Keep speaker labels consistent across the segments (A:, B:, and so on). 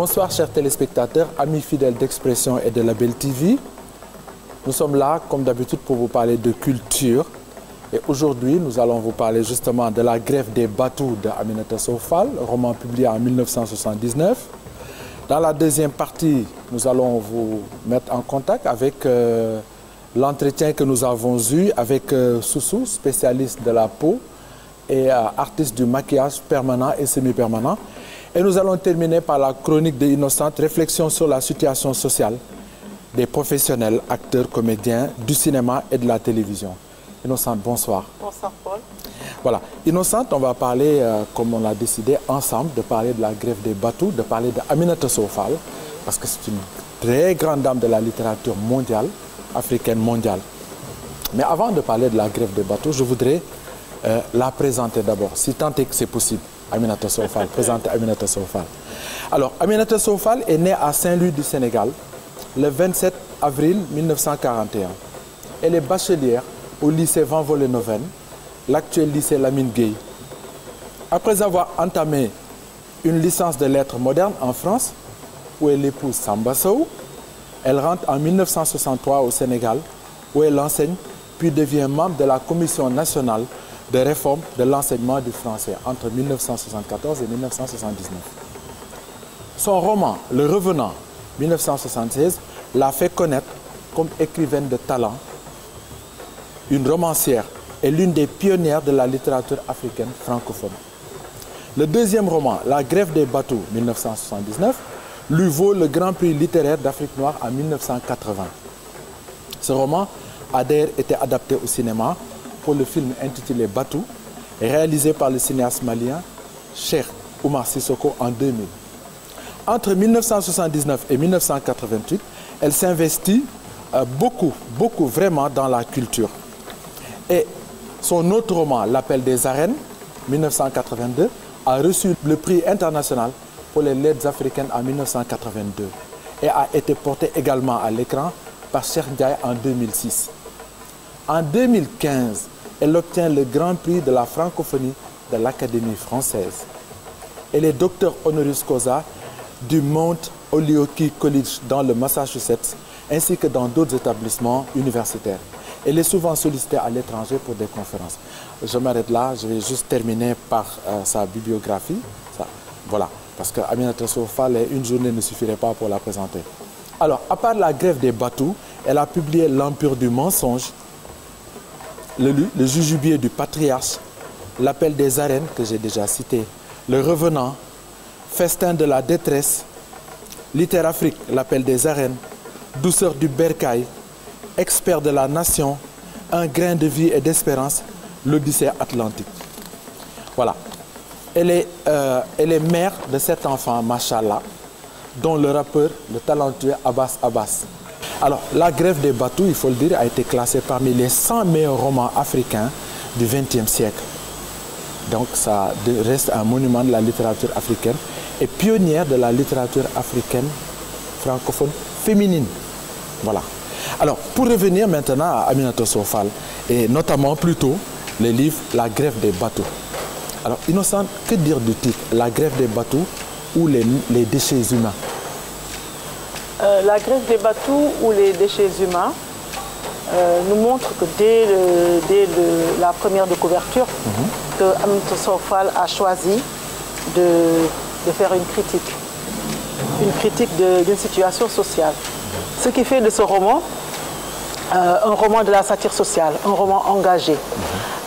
A: Bonsoir chers téléspectateurs, amis fidèles d'Expression et de Label TV. Nous sommes là comme d'habitude pour vous parler de culture. Et aujourd'hui, nous allons vous parler justement de la greffe des Batou de Aminata Sow Fall, roman publié en 1979. Dans la deuxième partie, nous allons vous mettre en contact avec l'entretien que nous avons eu avec Soussou, spécialiste de la peau et artiste du maquillage permanent et semi-permanent. Et nous allons terminer par la chronique de Innocente, réflexion sur la situation sociale des professionnels, acteurs, comédiens du cinéma et de la télévision. Innocente, bonsoir.
B: Bonsoir Paul.
A: Voilà, Innocente, on va parler, comme on l'a décidé ensemble, de parler de la greffe des Batou, de parler d'Aminata Sow Fall, parce que c'est une très grande dame de la littérature mondiale, africaine mondiale. Mais avant de parler de la greffe des Batou, je voudrais la présenter d'abord, si tant est que c'est possible. Aminata Sow Fall, présenter Aminata Sow Fall. Alors, Aminata Sow Fall est née à Saint-Louis du Sénégal le 27 avril 1941. Elle est bachelière au lycée Van Vollenhoven, l'actuel lycée Lamine Gueye. Après avoir entamé une licence de lettres modernes en France, où elle épouse Samba Sow, elle rentre en 1963 au Sénégal, où elle enseigne, puis devient membre de la Commission nationale de réforme de l'enseignement du français entre 1974 et 1979. Son roman « Le Revenant » 1976 l'a fait connaître comme écrivaine de talent, une romancière et l'une des pionnières de la littérature africaine francophone. Le deuxième roman, La greffe des Batou 1979, lui vaut le Grand Prix littéraire d'Afrique noire en 1980. Ce roman a d'ailleurs été adapté au cinéma pour le film intitulé Batou, réalisé par le cinéaste malien Cheikh Oumar Sissoko en 2000. Entre 1979 et 1988, elle s'investit beaucoup vraiment dans la culture. Et son autre roman, L'Appel des Arènes, 1982, a reçu le prix international pour les lettres africaines en 1982 et a été porté également à l'écran par Cheikh Ndiaye en 2006. En 2015, elle obtient le Grand Prix de la francophonie de l'Académie française. Elle est docteur honoris causa du Mount Holyoke College dans le Massachusetts, ainsi que dans d'autres établissements universitaires. Elle est souvent sollicitée à l'étranger pour des conférences. Je m'arrête là, je vais juste terminer par sa bibliographie. Voilà, parce qu'Aminata Sow Fall, une journée ne suffirait pas pour la présenter. Alors, à part la greffe des Batou, elle a publié L'Empire du mensonge, le Jujubier du patriarche, L'Appel des Arènes, que j'ai déjà cité, Le Revenant, Festin de la détresse, Littér-Afrique, L'Appel des Arènes, Douceur du bercail, Expert de la nation, Un grain de vie et d'espérance, L'Odyssée atlantique. Voilà. Elle est mère de 7 enfants, machallah, dont le rappeur, le talentueux Abbas Abbas. Alors, La greffe des Batou, il faut le dire, a été classée parmi les 100 meilleurs romans africains du XXe siècle. Donc, ça reste un monument de la littérature africaine et pionnière de la littérature africaine francophone féminine. Voilà. Alors, pour revenir maintenant à Aminata Sow Fall, et notamment plutôt le livre La greffe des Batou. Alors, Innocente, que dire du titre La greffe des Batou ou les déchets humains?
B: La greffe des Batou ou les déchets humains nous montre que dès la première de couverture, que Aminata Sow Fall a choisi de faire une critique d'une situation sociale. Ce qui fait de ce roman un roman de la satire sociale, un roman engagé.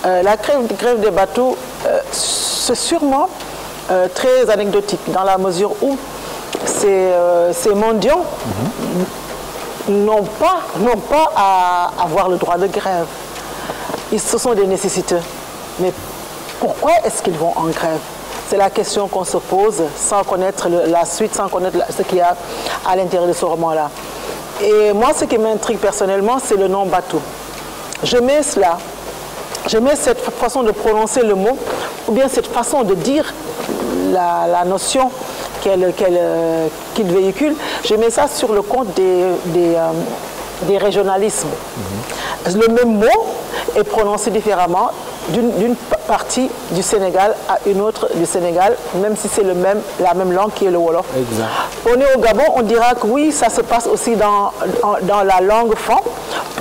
B: La greffe des Batou, c'est sûrement très anecdotique dans la mesure où ces mendiants n'ont pas à avoir le droit de grève. Ce sont des nécessiteux. Mais pourquoi est-ce qu'ils vont en grève? C'est la question qu'on se pose sans connaître la suite, sans connaître ce qu'il y a à l'intérieur de ce roman-là. Et moi, ce qui m'intrigue personnellement, c'est le nom Batou. Je mets cela, je mets cette façon de prononcer le mot, ou bien cette façon de dire la notion qu'il véhicule, je mets ça sur le compte des régionalismes. Le même mot est prononcé différemment d'une partie du Sénégal à une autre du Sénégal, même si c'est la même langue qui est le Wolof.
A: Exact.
B: On est au Gabon, on dira que oui, ça se passe aussi dans la langue Fan,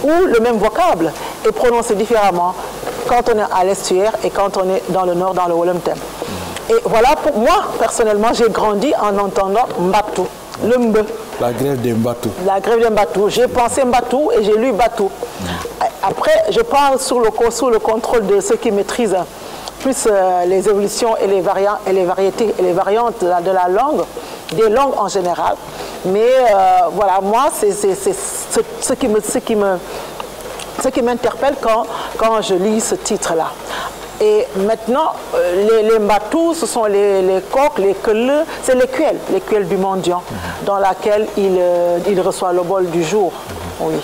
B: où le même vocable est prononcé différemment quand on est à l'estuaire et quand on est dans le nord, dans le Wolomtem. Et voilà, pour moi, personnellement, j'ai grandi en entendant Mbatou, le Mbe.
A: La grève des Mbatou. La
B: grève des Mbatou. J'ai pensé Mbatou et j'ai lu Batou. Après, je parle sous le contrôle de ceux qui maîtrisent plus les évolutions et les variétés et les variantes de la langue, des langues en général. Mais voilà, moi, c'est ce qui m'interpelle quand je lis ce titre-là. Et maintenant, les Mbatou, ce sont les coqs, les queules, c'est les queules du mendiant, dans laquelle il reçoit le bol du jour. Oui.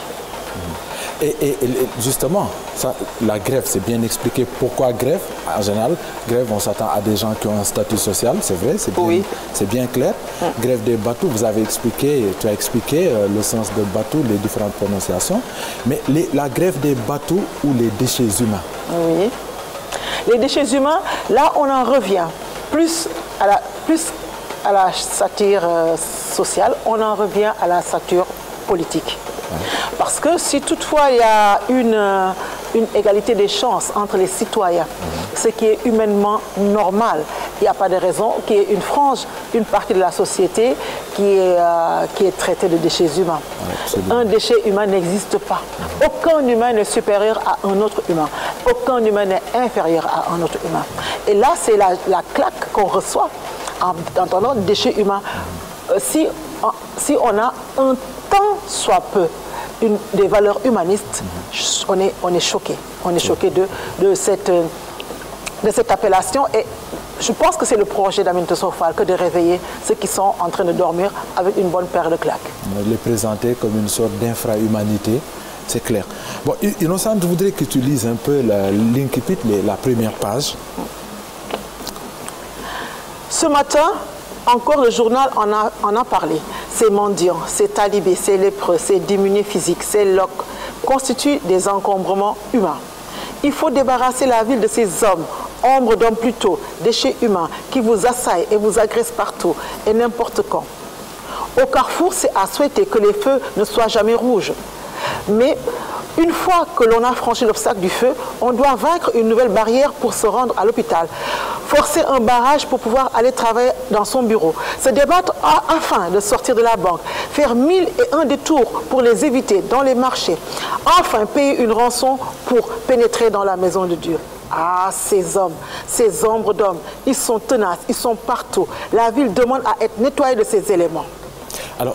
A: Et justement, ça, la grève, c'est bien expliqué. Pourquoi grève? En général, grève, on s'attend à des gens qui ont un statut social, c'est vrai, c'est bien clair. Grève des Batou, vous avez expliqué, tu as expliqué le sens de Batou, les différentes prononciations. Mais la grève des Batou ou les déchets humains?
B: Oui. Les déchets humains, là, on en revient plus à la satire sociale, on en revient à la satire politique. Parce que si toutefois il y a une égalité des chances entre les citoyens, ce qui est humainement normal, il n'y a pas de raison qu'il y ait une partie de la société qui est traitée de déchets humains. Un déchet humain n'existe pas. Aucun humain n'est supérieur à un autre humain. Aucun humain n'est inférieur à un autre humain. Et là, c'est la claque qu'on reçoit en entendant déchets humains. Si on a un tant soit peu des valeurs humanistes, on est choqué. On est choqué de cette appellation. Et je pense que c'est le projet d'Aminata Sow Fall que de réveiller ceux qui sont en train de dormir avec une bonne paire de claques.
A: Les présenter comme une sorte d'infra-humanité, c'est clair. Bon, Innocente, je voudrais que tu lises un peu l'incipit, la première page.
B: Ce matin, encore le journal en a parlé. Ces mendiants, ces talibés, ces lépreux, ces démunis physiques, ces locs constituent des encombrements humains. Il faut débarrasser la ville de ces hommes, ombres d'hommes plutôt, déchets humains, qui vous assaillent et vous agressent partout et n'importe quand. Au carrefour, c'est à souhaiter que les feux ne soient jamais rouges. Mais une fois que l'on a franchi l'obstacle du feu, on doit vaincre une nouvelle barrière pour se rendre à l'hôpital. Forcer un barrage pour pouvoir aller travailler dans son bureau. Se débattre afin de sortir de la banque. Faire 1001 détours pour les éviter dans les marchés. Enfin, payer une rançon pour pénétrer dans la maison de Dieu. Ah, ces hommes, ces ombres d'hommes, ils sont tenaces, ils sont partout. La ville demande à être nettoyée de ces éléments.
A: Alors,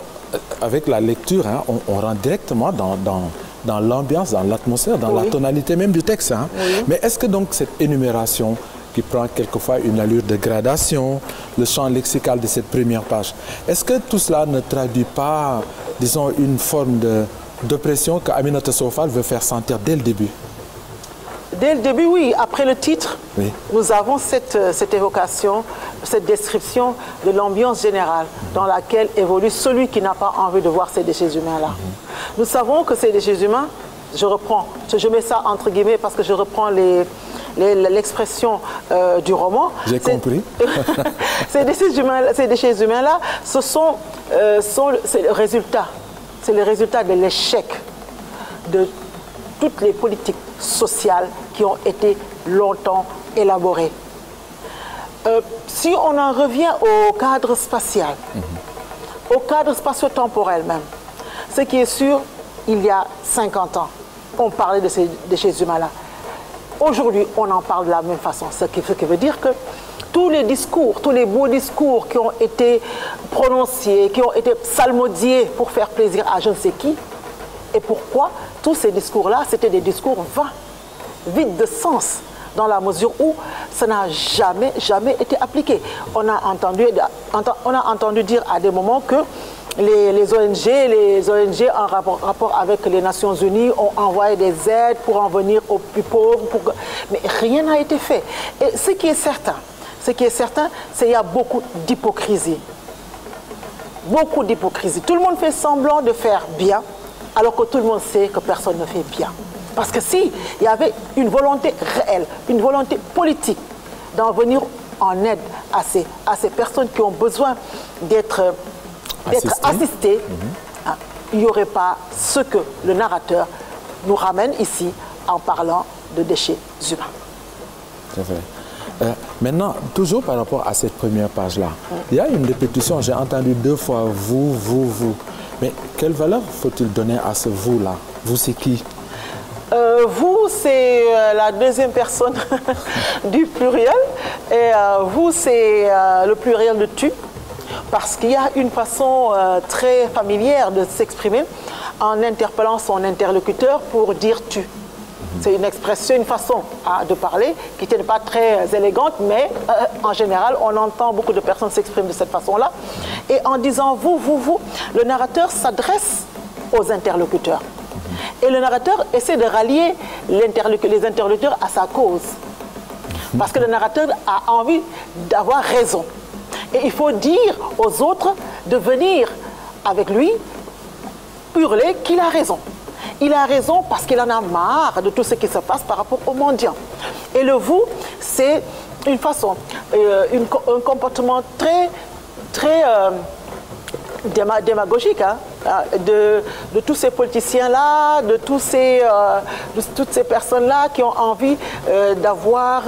A: avec la lecture, hein, on rentre directement dans l'ambiance, dans l'atmosphère, dans la tonalité même du texte. Hein. Oui. Mais est-ce que donc cette énumération qui prend quelquefois une allure de gradation, le champ lexical de cette première page, est-ce que tout cela ne traduit pas, disons, une forme d'oppression qu'Aminata Sow Fall veut faire sentir dès le début?
B: Dès le début, oui. Après le titre, nous avons cette évocation, cette description de l'ambiance générale dans laquelle évolue celui qui n'a pas envie de voir ces déchets humains-là. Nous savons que ces déchets humains, je mets ça entre guillemets parce que je reprends l'expression du roman.
A: J'ai compris.
B: Ces déchets humains-là, c'est le résultat. C'est le résultat de l'échec de toutes les politiques sociales qui ont été longtemps élaborées. Si on en revient au cadre spatial, au cadre spatio-temporel même, ce qui est sûr, il y a 50 ans, on parlait de ces déchets humains-là. Aujourd'hui, on en parle de la même façon, ce qui veut dire que tous les discours, tous les beaux discours qui ont été prononcés, qui ont été psalmodiés pour faire plaisir à je ne sais qui, et pourquoi tous ces discours-là, c'était des discours vains, vides de sens, dans la mesure où ça n'a jamais été appliqué. On a entendu dire à des moments que les ONG en rapport avec les Nations Unies ont envoyé des aides pour en venir aux plus pauvres, mais rien n'a été fait. Et ce qui est certain, c'est qu'il y a beaucoup d'hypocrisie. Beaucoup d'hypocrisie. Tout le monde fait semblant de faire bien, alors que tout le monde sait que personne ne fait bien. Parce que s'il y avait une volonté réelle, une volonté politique d'en venir en aide à ces personnes qui ont besoin d'être assistées, il n'y aurait pas ce que le narrateur nous ramène ici en parlant de déchets humains.
A: C'est vrai. Maintenant, toujours par rapport à cette première page-là, il y a une répétition, j'ai entendu 2 fois vous, vous, vous. Mais quelle valeur faut-il donner à ce vous-là? Vous, c'est qui?
B: Vous, c'est la deuxième personne du pluriel. Et vous, c'est le pluriel de tu. Parce qu'il y a une façon très familière de s'exprimer en interpellant son interlocuteur pour dire tu. C'est une expression, une façon de parler qui n'est pas très élégante, mais en général, on entend beaucoup de personnes s'exprimer de cette façon-là. Et en disant vous, vous, vous, le narrateur s'adresse aux interlocuteurs. Et le narrateur essaie de rallier les interlocuteurs à sa cause. Parce que le narrateur a envie d'avoir raison. Et il faut dire aux autres de venir avec lui hurler qu'il a raison. Il a raison parce qu'il en a marre de tout ce qui se passe par rapport aux mendiants. Et le vous, c'est une façon, un comportement très démagogique de tous ces politiciens-là, de toutes ces personnes-là qui ont envie d'avoir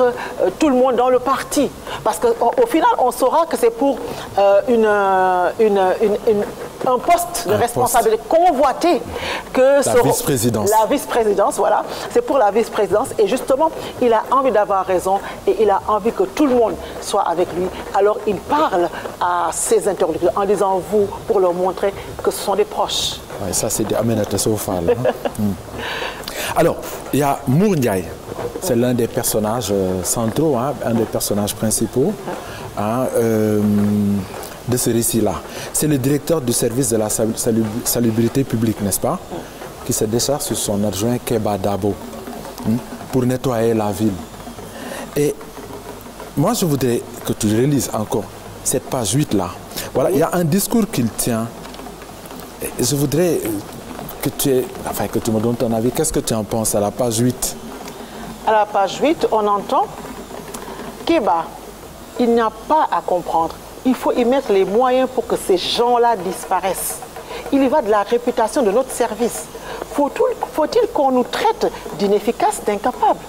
B: tout le monde dans le parti. Parce qu'au final, on saura que c'est pour un poste de responsabilité convoité que
A: la vice-présidence.
B: La vice-présidence, voilà. C'est pour la vice-présidence. Et justement, il a envie d'avoir raison et il a envie que tout le monde soit avec lui. Alors, il parle à ses interlocuteurs en disant vous pour leur montrer que ce sont des proches.
A: Ouais, ça, c'est Aminata Sow-Fall. Alors, il y a Mour Ndiaye. C'est l'un des personnages centraux, un des personnages principaux de ce récit-là. C'est le directeur du service de la salubrité publique, n'est-ce pas, qui se décharge sur son adjoint Keba Dabo pour nettoyer la ville. Et moi, je voudrais que tu relises encore cette page 8-là. Voilà, il y a un discours qu'il tient. Et je voudrais que tu me donnes ton avis. Qu'est-ce que tu en penses à la page 8?
B: À la page 8, on entend Keba, il n'y a pas à comprendre. Il faut y mettre les moyens pour que ces gens-là disparaissent. Il y va de la réputation de notre service. Faut-il qu'on nous traite d'inefficaces, d'incapables?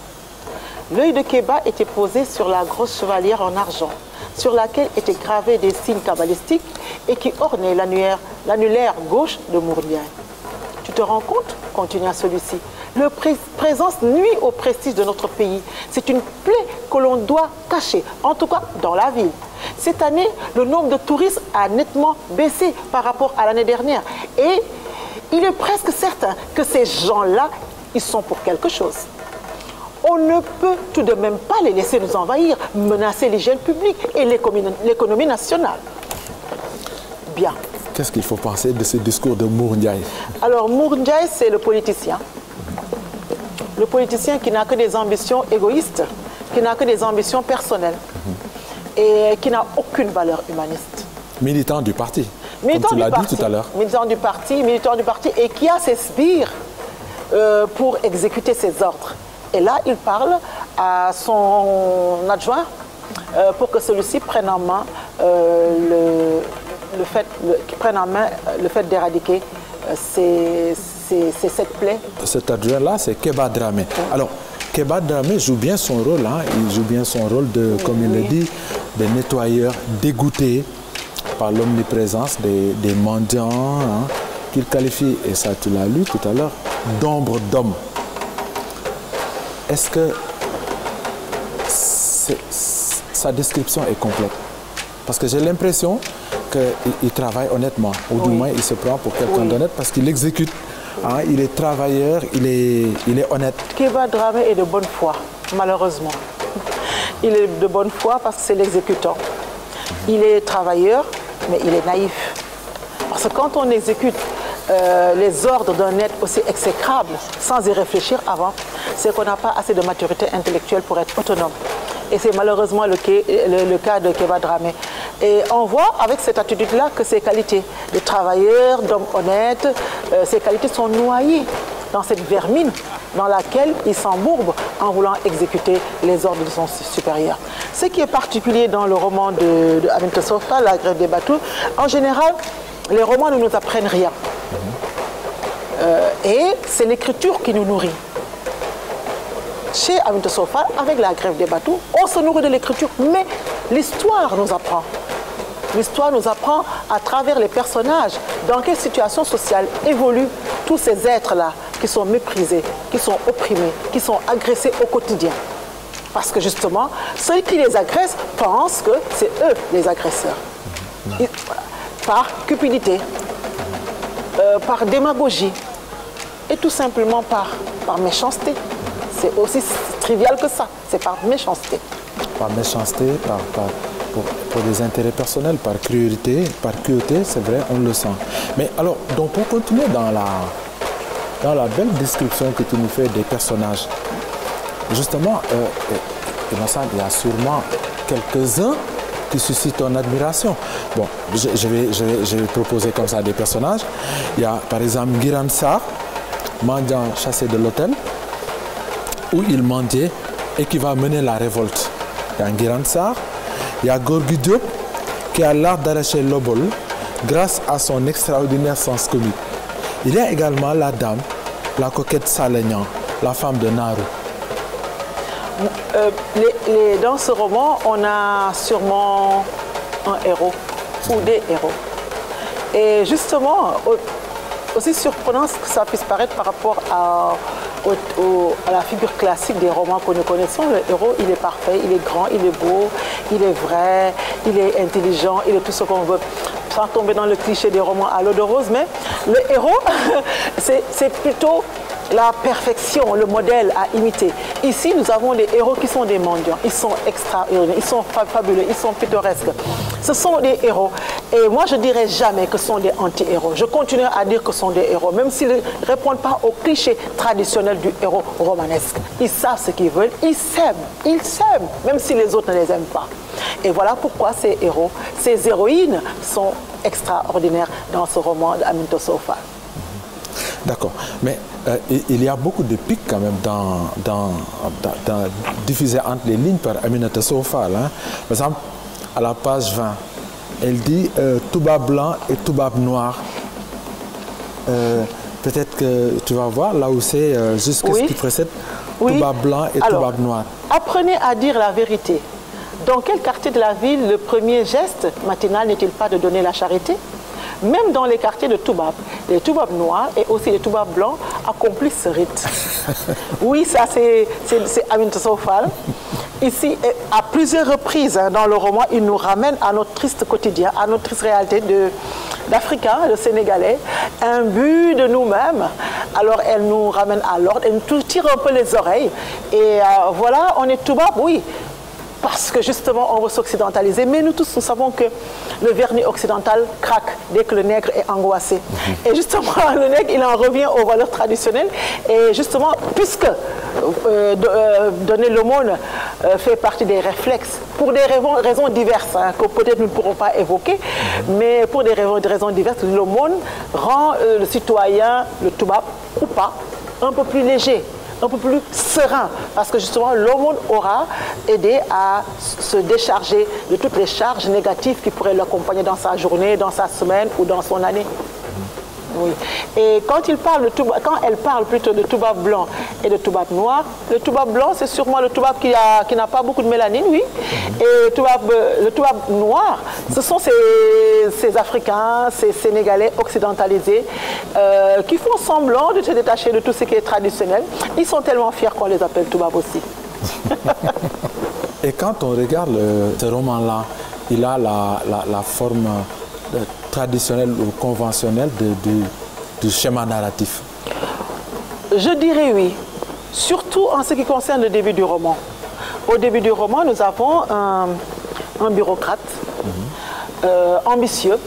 B: L'œil de Keba était posé sur la grosse chevalière en argent, sur laquelle étaient gravés des signes cabalistiques et qui ornaient l'annulaire gauche de Mour Ndiaye. Tu te rends compte, continua celui-ci, leur présence nuit au prestige de notre pays. C'est une plaie que l'on doit cacher, en tout cas dans la ville. Cette année, le nombre de touristes a nettement baissé par rapport à l'année dernière. Et il est presque certain que ces gens-là, ils sont pour quelque chose. On ne peut tout de même pas les laisser nous envahir, menacer l'hygiène publique et l'économie nationale. Bien.
A: Qu'est-ce qu'il faut penser de ce discours de Mour Ndiaye? Alors,
B: Mour Ndiaye, c'est le politicien. Le politicien qui n'a que des ambitions égoïstes, qui n'a que des ambitions personnelles et qui n'a aucune valeur humaniste.
A: Militant du parti, comme tu l'as dit tout à l'heure.
B: Militant du parti et qui a ses sbires pour exécuter ses ordres. Et là, il parle à son adjoint pour que celui-ci prenne en main le fait d'éradiquer cette plaie. Cet
A: adjoint-là, c'est Keba Dramé. Alors, Keba Dramé joue bien son rôle, il joue bien son rôle de, comme il le dit, de nettoyeur dégoûté par l'omniprésence des mendiants, qu'il qualifie, et ça tu l'as lu tout à l'heure, d'ombre d'homme. Est-ce que sa description est complète? Parce que j'ai l'impression qu'il travaille honnêtement, ou du moins il se prend pour quelqu'un d'honnête parce qu'il exécute. Il est travailleur, il est honnête.
B: Keba Dramé est de bonne foi, malheureusement. Il est de bonne foi parce que c'est l'exécutant. Il est travailleur, mais il est naïf. Parce que quand on exécute les ordres d'un être aussi exécrable, sans y réfléchir avant, c'est qu'on n'a pas assez de maturité intellectuelle pour être autonome. Et c'est malheureusement le cas de Keba Dramé. Et on voit avec cette attitude-là que ses qualités de travailleur, d'homme honnête, ses qualités sont noyées dans cette vermine dans laquelle il s'embourbe en voulant exécuter les ordres de son supérieur. Ce qui est particulier dans le roman de Aminata Sow Fall, La Grève des bateaux, en général, les romans ne nous apprennent rien. Et c'est l'écriture qui nous nourrit. Chez Aminata Sow Fall, avec La Grève des bateaux, on se nourrit de l'écriture, mais l'histoire nous apprend. L'histoire nous apprend à travers les personnages dans quelle situation sociale évoluent tous ces êtres-là qui sont méprisés, qui sont opprimés, qui sont agressés au quotidien. Parce que justement, ceux qui les agressent pensent que c'est eux les agresseurs. Par cupidité, par démagogie et tout simplement par méchanceté. C'est aussi trivial que ça, c'est par méchanceté.
A: Par méchanceté, pour des intérêts personnels, par cruauté, c'est vrai, on le sent. Mais alors, donc pour continuer dans la belle description que tu nous fais des personnages, justement, Innocent, il y a sûrement quelques-uns qui suscitent ton admiration. Bon, je vais proposer comme ça des personnages. Il y a par exemple Guiran Sarr, mendiant chassé de l'hôtel, où il mendiait et qui va mener la révolte. Il y a Guiran Sarr, il y a Gorgui Diop qui a l'art d'arracher l'obol grâce à son extraordinaire sens comique. Il y a également la dame, la coquette Salegnan, la femme de Naru.
B: Dans ce roman, on a sûrement un héros ou des héros. Et justement, aussi surprenant que ça puisse paraître par rapport à la figure classique des romans que nous connaissons, le héros, il est parfait, il est grand, il est beau, il est vrai, il est intelligent, il est tout ce qu'on veut, sans tomber dans le cliché des romans à l'eau de rose, mais le héros, c'est plutôt la perfection, le modèle à imiter. Ici, nous avons des héros qui sont des mendiants. Ils sont extraordinaires, ils sont fabuleux, ils sont pittoresques. Ce sont des héros. Et moi, je ne dirais jamais que ce sont des anti-héros. Je continue à dire que ce sont des héros, même s'ils ne répondent pas au cliché traditionnel du héros romanesque. Ils savent ce qu'ils veulent, ils s'aiment, même si les autres ne les aiment pas. Et voilà pourquoi ces héros, ces héroïnes sont extraordinaires dans ce roman d'Aminata Sow Fall.
A: D'accord, mais il y a beaucoup de pics quand même diffusés entre les lignes par Aminata Sow Fall. Hein. Par exemple, à la page 20, elle dit Toubab blanc et Toubab noir. Peut-être que tu vas voir là où c'est jusqu'à ce qui précède Toubab blanc et Toubab noir.
B: Apprenez à dire la vérité. Dans quel quartier de la ville le premier geste matinal n'est-il pas de donner la charité? Même dans les quartiers de Toubab, les Toubab noirs et aussi les Toubab blancs accomplissent ce rite. Oui, ça c'est Aminata Sow Fall. Ici, à plusieurs reprises dans le roman, il nous ramène à notre triste quotidien, à notre triste réalité d'Africains, de Sénégalais, imbus de nous-mêmes. Alors elle nous ramène à l'ordre, elle nous tire un peu les oreilles. Et voilà, on est Toubab, oui. Parce que justement, on veut s'occidentaliser. Mais nous tous, nous savons que le vernis occidental craque dès que le nègre est angoissé. Et justement, le nègre, il en revient aux valeurs traditionnelles. Et justement, puisque donner l'aumône fait partie des réflexes, pour des raisons diverses, hein, que peut-être nous ne pourrons pas évoquer, mais pour des raisons diverses, l'aumône rend le citoyen, le Toubab ou pas, un peu plus léger, un peu plus serein, parce que justement l'aumône aura aidé à se décharger de toutes les charges négatives qui pourraient l'accompagner dans sa journée, dans sa semaine ou dans son année. Oui. Et quand elle parle plutôt de Toubab blanc et de Toubab noir, le Toubab blanc c'est sûrement le Toubab qui n'a pas beaucoup de mélanine, oui. Et le Toubab noir, ce sont ces Africains, ces Sénégalais occidentalisés qui font semblant de se détacher de tout ce qui est traditionnel. Ils sont tellement fiers qu'on les appelle Toubab aussi.
A: Et quand on regarde ce roman-là, il a la forme traditionnelle ou conventionnelle du schéma narratif?
B: Je dirais oui, surtout en ce qui concerne le début du roman. Au début du roman, nous avons un bureaucrate ambitieux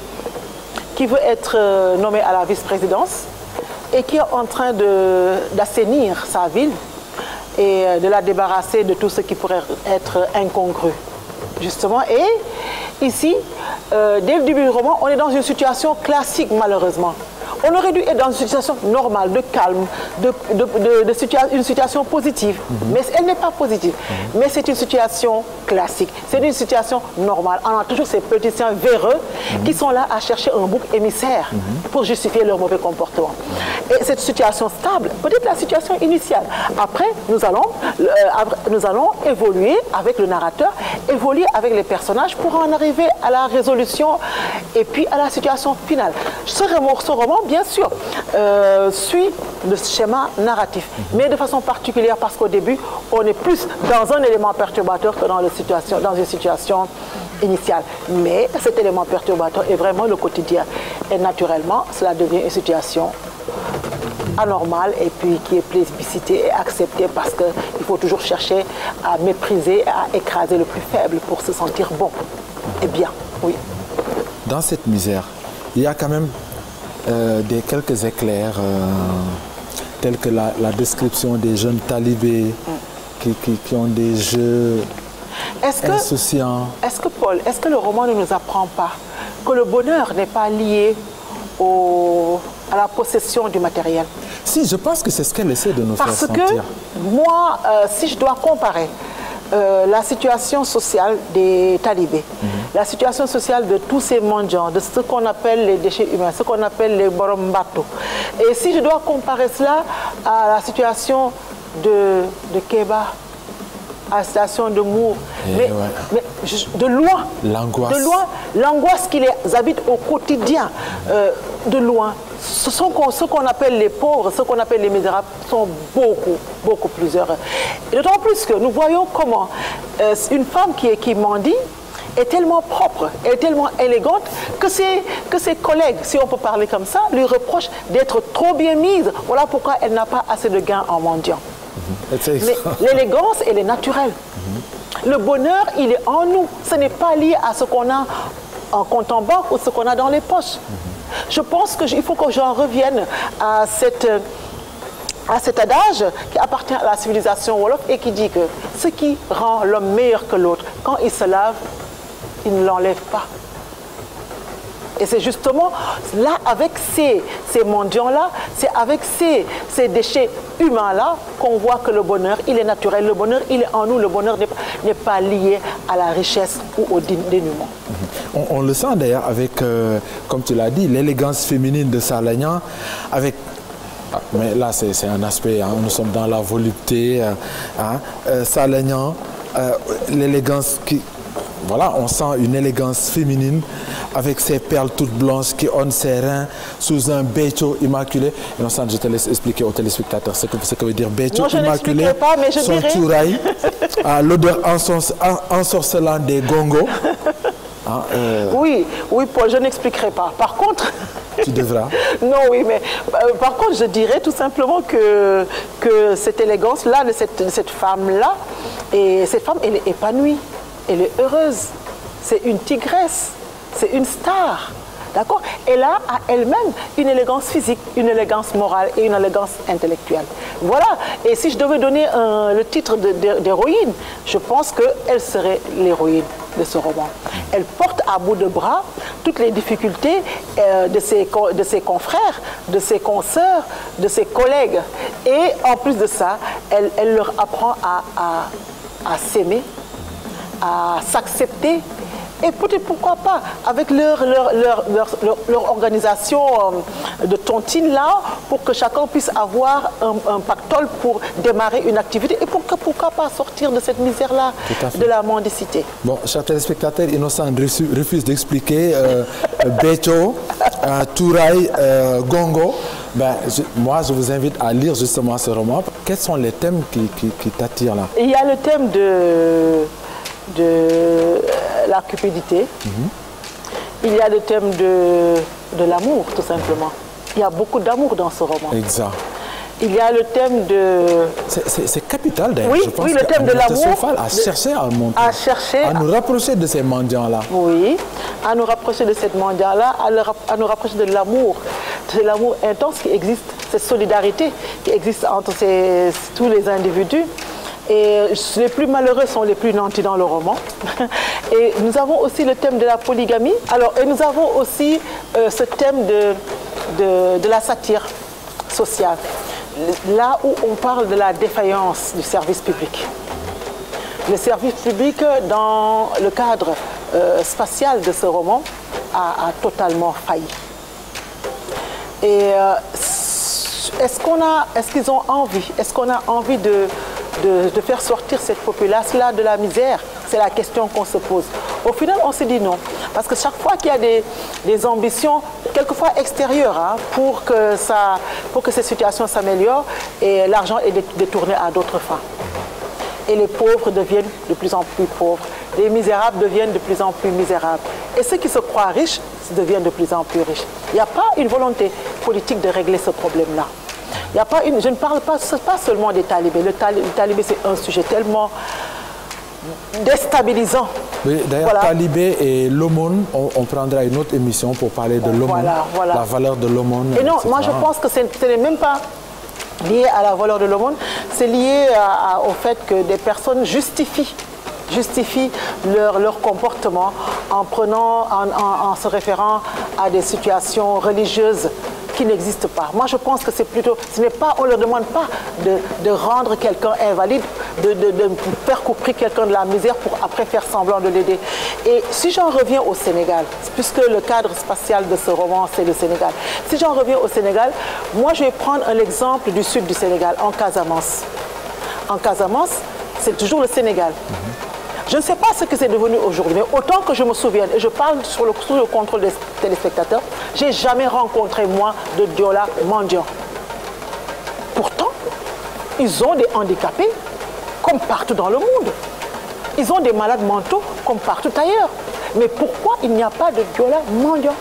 B: qui veut être nommé à la vice-présidence et qui est en train d'assainir sa ville et de la débarrasser de tout ce qui pourrait être incongru. Justement, et ici, dès le début du roman, on est dans une situation classique malheureusement, On aurait dû être dans une situation normale, de calme, une situation positive. Mais elle n'est pas positive. Mais c'est une situation classique. C'est une situation normale. On a toujours ces politiciens véreux qui sont là à chercher un bouc émissaire pour justifier leur mauvais comportement. Et cette situation stable, peut-être la situation initiale. Après, nous allons évoluer avec le narrateur, évoluer avec les personnages pour en arriver à la résolution et puis à la situation finale. Ce roman, bien sûr, suit le schéma narratif, mais de façon particulière parce qu'au début, on est plus dans un élément perturbateur que dans une situation initiale. Mais cet élément perturbateur est vraiment le quotidien. Et naturellement, cela devient une situation anormale et puis qui est plébiscitée et acceptée parce qu'il faut toujours chercher à mépriser, à écraser le plus faible pour se sentir bon et bien. Oui.
A: Dans cette misère, il y a quand même quelques éclairs, tels que la description des jeunes talibés qui ont des jeux insouciants.
B: Est-ce que, Paul, est-ce que le roman ne nous apprend pas que le bonheur n'est pas lié à la possession du matériel?
A: Si, je pense que c'est ce qu'elle essaie de nous faire sentir.
B: Parce que moi, si je dois comparer la situation sociale des talibés, la situation sociale de tous ces mendiants, de ce qu'on appelle les déchets humains, ce qu'on appelle les borombato, et si je dois comparer cela à la situation de Kéba, à la situation de Mour, mais de loin, l'angoisse qui les habite au quotidien, de loin, ce qu'on appelle les pauvres, ce qu'on appelle les misérables, sont beaucoup plus heureux. D'autant plus que nous voyons comment une femme qui mendie est tellement propre, est tellement élégante que ses collègues, si on peut parler comme ça, lui reprochent d'être trop bien mise. Voilà pourquoi elle n'a pas assez de gains en mendiant. Mais l'élégance, elle est naturelle. Le bonheur, il est en nous. Ce n'est pas lié à ce qu'on a en compte en banque ou ce qu'on a dans les poches. Je pense qu'il faut que j'en revienne à cet adage qui appartient à la civilisation Wolof et qui dit que ce qui rend l'homme meilleur que l'autre, quand il se lave, il ne l'enlève pas. Et c'est justement là, avec ces mendiants-là, c'est avec ces déchets humains-là qu'on voit que le bonheur, il est naturel. Le bonheur, il est en nous. Le bonheur n'est pas lié à la richesse ou au dénuement.
A: On le sent d'ailleurs avec, comme tu l'as dit, l'élégance féminine de Salagnan, avec... Mais là, c'est un aspect, hein, nous sommes dans la volupté. Salagnan, l'élégance qui... Voilà, on sent une élégance féminine avec ses perles toutes blanches qui ornent ses reins sous un bécho immaculé. Innocente, je te laisse expliquer aux téléspectateurs ce que veut dire bécho immaculé.
B: Non, pas, mais je
A: son touraille, l'odeur ensorcelante des gongos.
B: Oui, Paul, je n'expliquerai pas. Par contre...
A: Tu devras.
B: Non, oui, mais par contre, je dirais tout simplement que cette élégance-là, de cette femme-là, et cette femme, elle est épanouie. Elle est heureuse, c'est une tigresse, c'est une star, d'accord? Elle a à elle-même une élégance physique, une élégance morale et une élégance intellectuelle. Voilà, et si je devais donner le titre d'héroïne, je pense qu'elle serait l'héroïne de ce roman. Elle porte à bout de bras toutes les difficultés de ses confrères, de ses consoeurs, de ses collègues. Et en plus de ça, elle leur apprend à s'aimer, à s'accepter et peut-être pourquoi pas avec leur organisation de tontine là pour que chacun puisse avoir un pactole pour démarrer une activité et pourquoi pas sortir de cette misère là de la mendicité.
A: Bon, chers téléspectateurs, Innocent refuse d'expliquer Bécho, Touraille, Gongo. Ben, moi, je vous invite à lire justement ce roman. Quels sont les thèmes qui t'attirent là?
B: Il y a le thème de la cupidité. Il y a le thème de l'amour, tout simplement. Il y a beaucoup d'amour dans ce roman.
A: Exact.
B: Il y a le thème de...
A: C'est capital d'ailleurs.
B: Oui, le thème de l'amour.
A: À chercher à monter. À nous rapprocher de ces mendiants-là.
B: Oui, à nous rapprocher de cette mendiant-là, à nous rapprocher de l'amour. C'est l'amour intense qui existe, cette solidarité qui existe entre tous les individus. Et les plus malheureux sont les plus nantis dans le roman. Et nous avons aussi le thème de la polygamie. Alors, et nous avons aussi ce thème de la satire sociale, là où on parle de la défaillance du service public. Le service public, dans le cadre spatial de ce roman, a totalement failli. Et est-ce qu'ils ont envie, est-ce qu'on a envie de faire sortir cette population-là de la misère? C'est la question qu'on se pose. Au final, on se dit non. Parce que chaque fois qu'il y a des ambitions, quelquefois extérieures, hein, pour que ces situations s'améliorent, et l'argent est détourné à d'autres fins. Et les pauvres deviennent de plus en plus pauvres. Les misérables deviennent de plus en plus misérables. Et ceux qui se croient riches deviennent de plus en plus riches. Il n'y a pas une volonté politique de régler ce problème-là. Je ne parle pas seulement des talibés. Le talibé, c'est un sujet tellement déstabilisant.
A: D'ailleurs, voilà. Talibé et l'aumône, on prendra une autre émission pour parler de l'aumône, voilà. La valeur de l'aumône.
B: Et non, etc. Moi je pense que ce n'est même pas lié à la valeur de l'aumône, c'est lié au fait que des personnes justifient leur comportement en se référant à des situations religieuses qui n'existent pas. Moi, je pense que c'est plutôt, on ne leur demande pas de rendre quelqu'un invalide, de faire couper quelqu'un de la misère pour après faire semblant de l'aider. Et si j'en reviens au Sénégal, puisque le cadre spatial de ce roman, c'est le Sénégal, si j'en reviens au Sénégal, moi, je vais prendre un exemple du sud du Sénégal, en Casamance. En Casamance, c'est toujours le Sénégal. Je ne sais pas ce que c'est devenu aujourd'hui, mais autant que je me souvienne, et je parle sous le contrôle des téléspectateurs, je n'ai jamais rencontré, moi, de Diola mendiant. Pourtant, ils ont des handicapés comme partout dans le monde. Ils ont des malades mentaux comme partout ailleurs. Mais pourquoi il n'y a pas de Diola mendiant?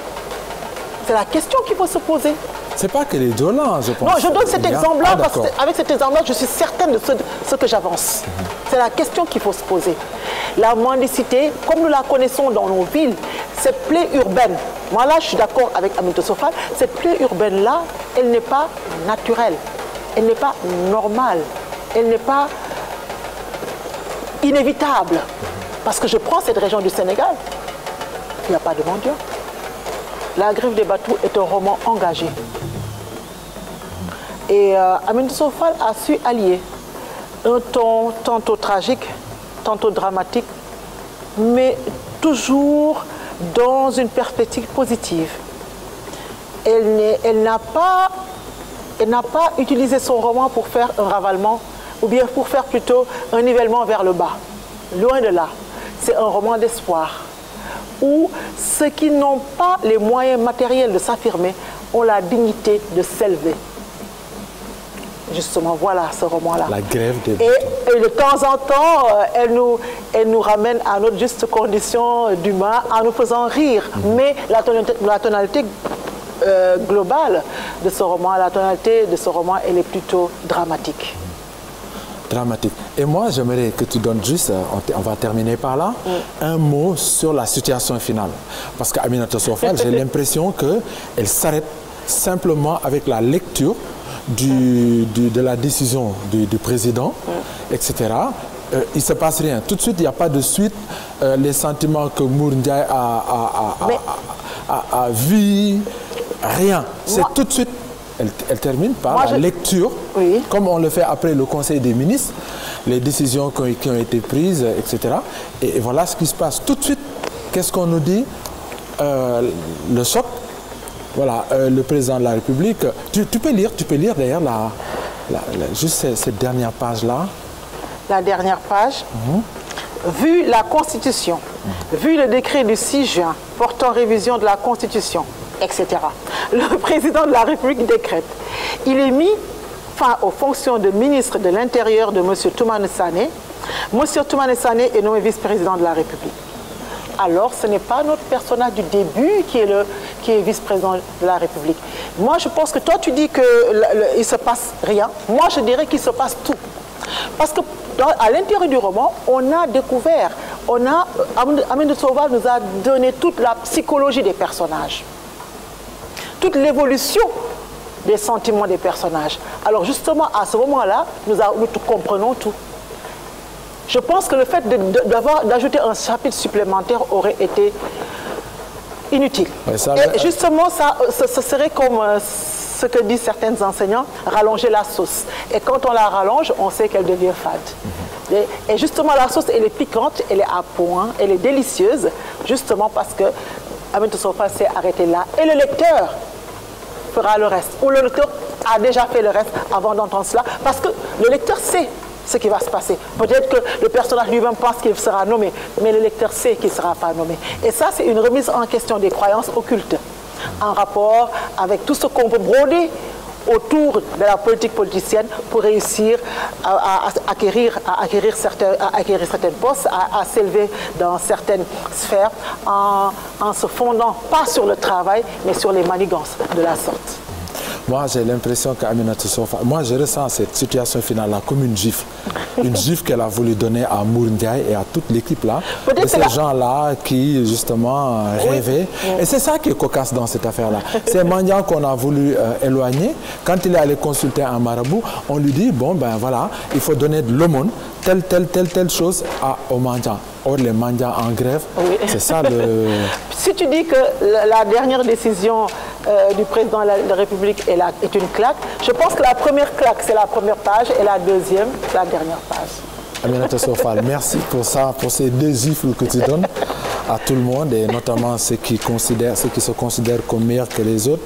B: C'est la question qu'il faut se poser.
A: C'est pas que les Diola, je pense.
B: Non, je donne cet exemple-là parce qu'avec cet exemple-là, je suis certaine de ce que j'avance. C'est la question qu'il faut se poser. La mendicité, comme nous la connaissons dans nos villes, cette plaie urbaine, moi là je suis d'accord avec Aminata Sow Fall, cette plaie urbaine-là, elle n'est pas naturelle, elle n'est pas normale, elle n'est pas inévitable. Parce que je prends cette région du Sénégal, il n'y a pas de mendiants. La grève des Batou est un roman engagé. Et Aminata Sow Fall a su allier un ton tantôt tragique, tantôt dramatique, mais toujours dans une perspective positive. Elle n'a pas utilisé son roman pour faire un ravalement, ou bien pour faire plutôt un nivellement vers le bas. Loin de là. C'est un roman d'espoir, où ceux qui n'ont pas les moyens matériels de s'affirmer ont la dignité de s'élever. Justement, voilà ce roman-là. La grève des Batou. Et de temps en temps, elle nous ramène à notre juste condition d'humain en nous faisant rire. Mais la tonalité globale de ce roman, la tonalité de ce roman, elle est plutôt dramatique.
A: Dramatique. Et moi, j'aimerais que tu donnes juste, on va terminer par là, un mot sur la situation finale. Parce qu'Aminata Sow Fall, j'ai l'impression qu'elle s'arrête simplement avec la lecture de la décision du président, etc. Il ne se passe rien. Tout de suite, il n'y a pas de suite. Les sentiments que Mour Ndiaye a vu, rien. C'est tout de suite. Elle termine par la lecture, comme on le fait après le Conseil des ministres, les décisions qui ont été prises, etc. Et voilà ce qui se passe. Tout de suite, qu'est-ce qu'on nous dit? Le choc. Voilà, le président de la République. Tu peux lire d'ailleurs juste cette dernière page-là.
B: La dernière page. Vu la Constitution, vu le décret du 6 juin portant révision de la Constitution, etc., le président de la République décrète. Il est mis fin aux fonctions de ministre de l'Intérieur de M. Toumani Sané. M. Toumani Sané est nommé vice-président de la République. Alors, ce n'est pas notre personnage du début qui est vice-président de la République. Moi, je pense que toi, tu dis qu'il ne se passe rien. Moi, je dirais qu'il se passe tout. Parce que à l'intérieur du roman, on a découvert, Aminata Sow Fall nous a donné toute la psychologie des personnages, toute l'évolution des sentiments des personnages. Alors justement, à ce moment-là, nous comprenons tout. Je pense que le fait d'ajouter un chapitre supplémentaire aurait été inutile.
A: Ouais, ça,
B: et justement, ce serait comme ce que disent certains enseignants, rallonger la sauce. Et quand on la rallonge, on sait qu'elle devient fade. Et justement, la sauce, elle est piquante, elle est à point, elle est délicieuse, justement parce que Aminata Sow Fall s'est arrêté là. Et le lecteur fera le reste. Ou le lecteur a déjà fait le reste avant d'entendre cela, parce que le lecteur sait ce qui va se passer. Peut-être que le personnage lui-même pense qu'il sera nommé, mais le lecteur sait qu'il ne sera pas nommé. Et ça, c'est une remise en question des croyances occultes, en rapport avec tout ce qu'on peut broder autour de la politique politicienne pour réussir à acquérir certains postes, à s'élever dans certaines sphères, en se fondant pas sur le travail, mais sur les manigances de la sorte.
A: Moi, j'ai l'impression qu'Aminata Sow Fall, moi, je ressens cette situation finale-là comme une gifle. Une gifle qu'elle a voulu donner à Mour Ndiaye et à toute l'équipe-là, de ces gens-là qui, justement, rêvaient. Oui. Et c'est ça qui est cocasse dans cette affaire-là. Ces mendiants qu'on a voulu éloigner, quand il est allé consulter un marabout, on lui dit, bon, ben voilà, il faut donner de l'aumône, telle chose aux mendiants. Or, les mendiants en grève, oui. C'est ça le...
B: Si tu dis que la dernière décision du président de la République est une claque, je pense que la première claque, c'est la première page, et la deuxième, la dernière page.
A: Aminata Sow Fall, merci pour ça, pour ces deux gifles que tu donnes à tout le monde, et notamment ceux qui se considèrent comme meilleurs que les autres,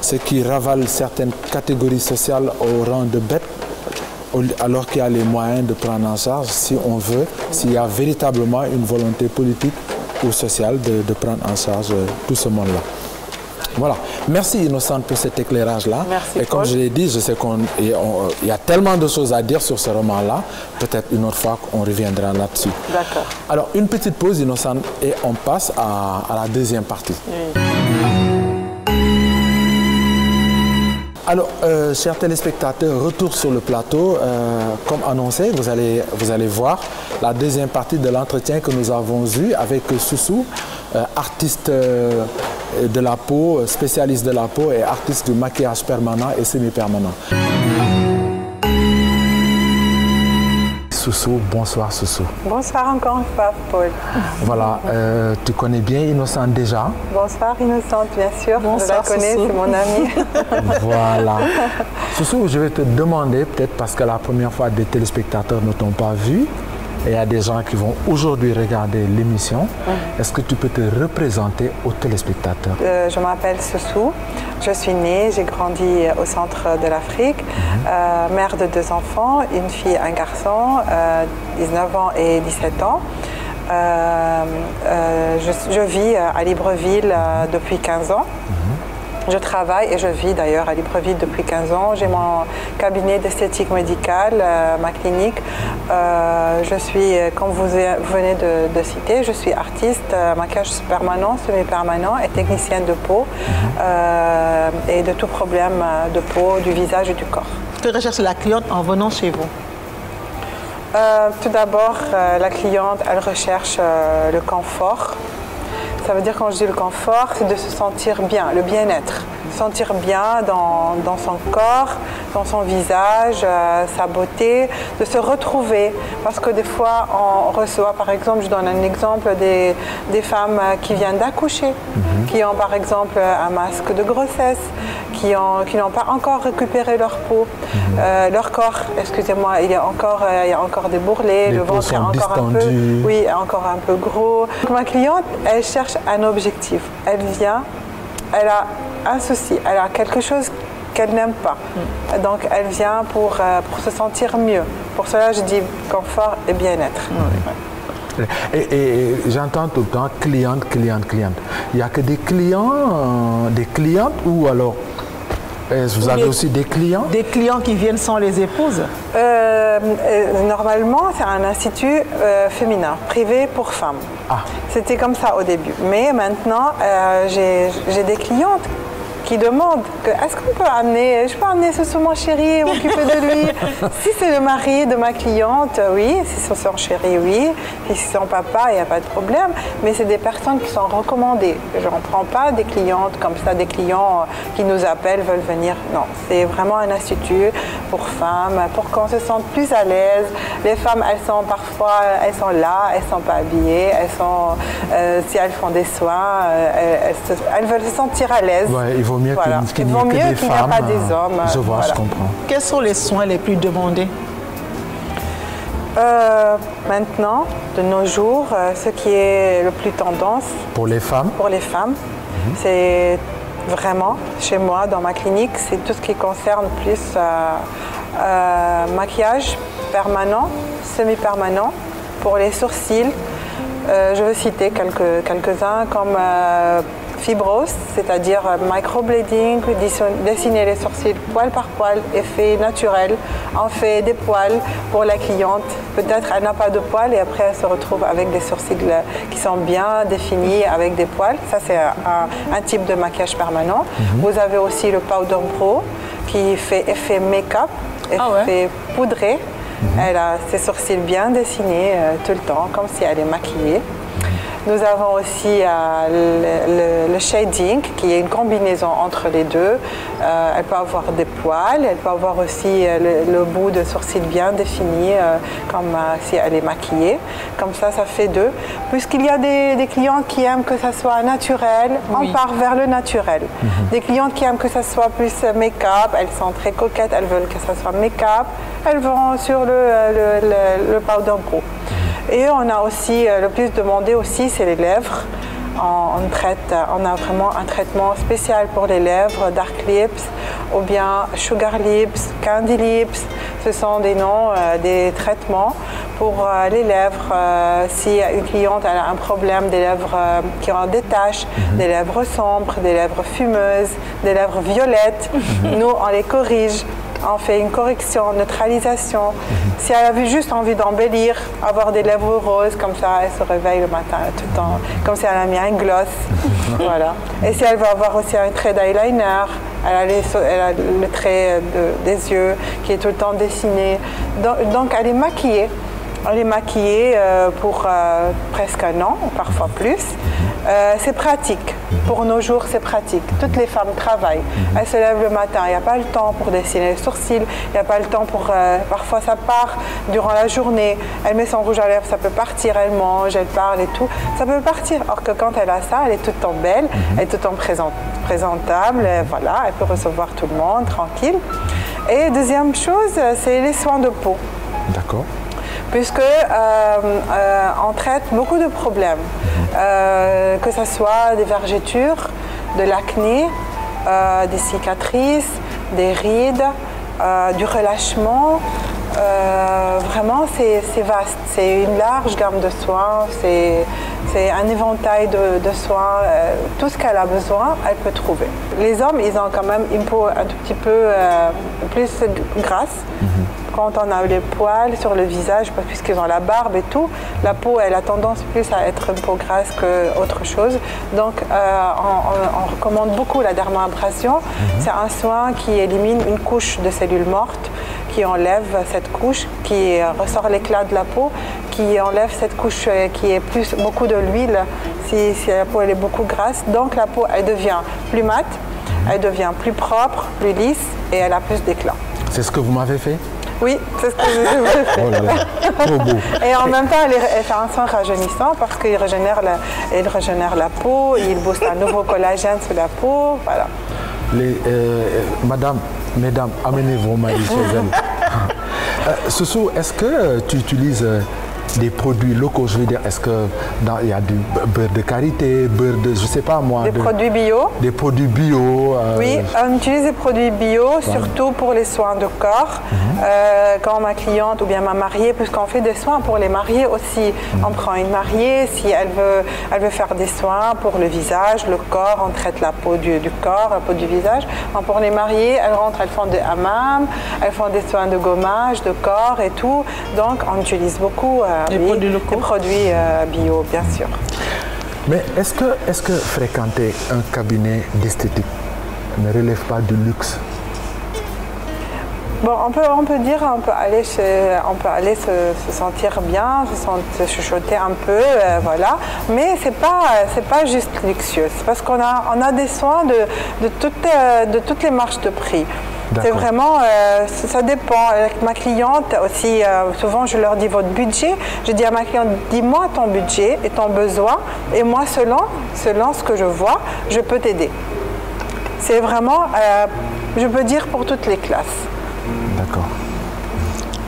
A: ceux qui ravalent certaines catégories sociales au rang de bêtes, alors qu'il y a les moyens de prendre en charge, si on veut, s'il y a véritablement une volonté politique ou sociale de prendre en charge tout ce monde-là. Voilà. Merci Innocente pour cet éclairage-là.
B: Merci.
A: Et comme je l'ai dit, je sais qu'il y a tellement de choses à dire sur ce roman-là. Peut-être une autre fois qu'on reviendra là-dessus.
B: D'accord.
A: Alors, une petite pause, Innocente, et on passe à la deuxième partie. Oui. Alors, chers téléspectateurs, retour sur le plateau. Comme annoncé, vous allez voir la deuxième partie de l'entretien que nous avons eu avec Soussou, artiste de la peau, spécialiste de la peau et artiste du maquillage permanent et semi-permanent. Soussou, bonsoir Soussou.
C: Bonsoir encore une fois, Paul.
A: Voilà, tu connais bien Innocente déjà?
C: Bonsoir Innocente, bien sûr.
B: Bonsoir,
C: je la connais, c'est mon amie.
A: Voilà. Soussou, je vais te demander, peut-être parce que la première fois des téléspectateurs ne t'ont pas vu, et il y a des gens qui vont aujourd'hui regarder l'émission, est-ce que tu peux te représenter aux téléspectateurs?
C: Je m'appelle Soussou, je suis née, j'ai grandi au centre de l'Afrique, mère de 2 enfants, une fille et un garçon, 19 ans et 17 ans. Je vis à Libreville depuis 15 ans. Je travaille et je vis d'ailleurs à Libreville depuis 15 ans. J'ai mon cabinet d'esthétique médicale, ma clinique. Je suis, comme vous venez de citer, je suis artiste, maquillage permanent, semi-permanent et technicienne de peau et de tout problème de peau, du visage et du corps.
B: Que recherche la cliente en venant chez vous?
C: Tout d'abord, la cliente, elle recherche le confort. Ça veut dire, quand je dis le confort, c'est de se sentir bien, le bien-être. Se sentir bien dans son corps, dans son visage, sa beauté, de se retrouver. Parce que des fois, on reçoit, par exemple, je donne un exemple, des femmes qui viennent d'accoucher, qui ont par exemple un masque de grossesse, qui n'ont pas encore récupéré leur peau, leur corps, excusez-moi, il y a encore des bourrelets, le ventre est encore un peu, oui, encore un peu gros. Ma cliente, elle cherche un objectif. Elle vient, elle a un souci, elle a quelque chose qu'elle n'aime pas. Donc elle vient pour se sentir mieux. Pour cela, je dis confort et bien-être.
A: Et j'entends tout le temps cliente. Il n'y a que des clients, des clientes, ou alors vous avez aussi des clients?
B: Des clients qui viennent sans les épouses?
C: Normalement, c'est un institut féminin, privé pour femmes. C'était comme ça au début. Mais maintenant, j'ai des clientes qui demandent est-ce qu'on peut amener, je peux amener ce mon chéri et m'occuper de lui. Si c'est le mari de ma cliente, oui. Si c'est son chéri, oui. Et si c'est son papa, il n'y a pas de problème. Mais c'est des personnes qui sont recommandées. Je ne prends pas des clientes comme ça, des clients qui nous appellent, veulent venir. Non, c'est vraiment un institut pour femmes, pour qu'on se sente plus à l'aise. Les femmes, elles sont parfois, elles sont là, elles ne sont pas habillées, elles sont, si elles font des soins, elles veulent se sentir à l'aise.
A: Ouais, il vaut mieux qu'il n'y ait que des femmes.
C: Pas des hommes.
A: Je vois, je comprends.
B: Quels sont les soins les plus demandés?
C: Maintenant, de nos jours, ce qui est le plus tendance
A: pour les femmes,
C: c'est vraiment chez moi, dans ma clinique, c'est tout ce qui concerne plus maquillage permanent, semi-permanent, pour les sourcils. Je veux citer quelques-uns comme fibrose, c'est-à-dire microblading, dessiner les sourcils poil par poil, effet naturel. On fait des poils pour la cliente. Peut-être elle n'a pas de poils et après elle se retrouve avec des sourcils qui sont bien définis avec des poils. Ça c'est un type de maquillage permanent. Vous avez aussi le powder brow qui fait effet make-up, effet poudré. Elle a ses sourcils bien dessinés tout le temps, comme si elle est maquillée. Nous avons aussi le shading, qui est une combinaison entre les deux. Elle peut avoir des poils, elle peut avoir aussi le bout de sourcil bien défini, comme si elle est maquillée. Comme ça fait deux. Puisqu'il y a des clientes qui aiment que ça soit naturel, on part vers le naturel. Des clientes qui aiment que ça soit plus make-up, elles sont très coquettes, elles veulent que ça soit make-up, elles vont sur le powder brow. Et on a aussi, le plus demandé aussi, c'est les lèvres. On a vraiment un traitement spécial pour les lèvres, dark lips, ou bien sugar lips, candy lips. Ce sont des noms, des traitements pour les lèvres. Si une cliente a un problème des lèvres qui ont des taches, des lèvres sombres, des lèvres fumeuses, des lèvres violettes, nous, on les corrige. On fait une correction, neutralisation. Si elle avait juste envie d'embellir, avoir des lèvres roses, comme ça, elle se réveille le matin tout le temps, comme si elle a mis un gloss. Voilà. Et si elle veut avoir aussi un trait d'eyeliner, elle a le trait des yeux qui est tout le temps dessiné. Donc elle est maquillée. Elle est maquillée pour presque un an, ou parfois plus. C'est pratique. Pour nos jours, c'est pratique. Toutes les femmes travaillent. Elles se lèvent le matin. Il n'y a pas le temps pour dessiner les sourcils. Il n'y a pas le temps pour... parfois, ça part durant la journée. Elle met son rouge à lèvres, ça peut partir. Elle mange, elle parle et tout. Ça peut partir. Or que quand elle a ça, elle est tout le temps belle. Elle est tout le temps présentable. Voilà, elle peut recevoir tout le monde, tranquille. Et deuxième chose, c'est les soins de peau.
A: D'accord.
C: Puisque on traite beaucoup de problèmes, que ce soit des vergetures, de l'acné, des cicatrices, des rides, du relâchement. Vraiment, c'est vaste, c'est une large gamme de soins, c'est un éventail de soins. Tout ce qu'elle a besoin, elle peut trouver. Les hommes, ils ont quand même une peau un tout petit peu plus grasse. Quand on a les poils sur le visage, puisqu'ils ont la barbe et tout, la peau, elle a tendance plus à être une peau grasse qu'autre chose. Donc, on recommande beaucoup la dermabrasion. C'est un soin qui élimine une couche de cellules mortes, qui enlève cette couche, qui ressort l'éclat de la peau, qui enlève cette couche qui est beaucoup de l'huile, si la peau elle est beaucoup grasse. Donc, la peau, elle devient plus mate, elle devient plus propre, plus lisse et elle a plus d'éclat.
A: C'est ce que vous m'avez fait?
C: Oui, c'est ce que je veux faire.
A: Oh là là, trop beau.
C: Et en même temps, elle fait un soin rajeunissant parce qu'il régénère la peau, il booste un nouveau collagène sur la peau, voilà.
A: Mesdames, amenez vos maris chez elles. Soussou, est-ce que tu utilises des produits locaux? Je veux dire, est-ce qu'il y a du beurre de karité, beurre de, je sais pas moi.
C: Des produits bio?
A: Des produits bio.
C: Oui, on utilise des produits bio, surtout pour les soins de corps. Quand ma cliente ou bien ma mariée, puisqu'on fait des soins pour les mariés aussi. On prend une mariée, si elle veut faire des soins pour le visage, le corps, on traite la peau du corps, la peau du visage. Pour les mariés, elles rentrent, elles font des hammams, elles font des soins de gommage, de corps et tout. Donc, on utilise beaucoup
B: des produits locaux,
C: des produits bio, bien sûr.
A: Mais est-ce que fréquenter un cabinet d'esthétique, ne relève pas du luxe?
C: Bon, on peut dire, on peut aller se sentir bien, se chuchoter un peu, voilà. Mais c'est pas juste luxueux. C'est parce qu'on a des soins de toutes les marges de prix. C'est vraiment, ça dépend. Avec ma cliente aussi, souvent je leur dis votre budget. Je dis à ma cliente, dis-moi ton budget et ton besoin, et moi selon ce que je vois, je peux t'aider. C'est vraiment, je peux dire pour toutes les classes.
A: D'accord.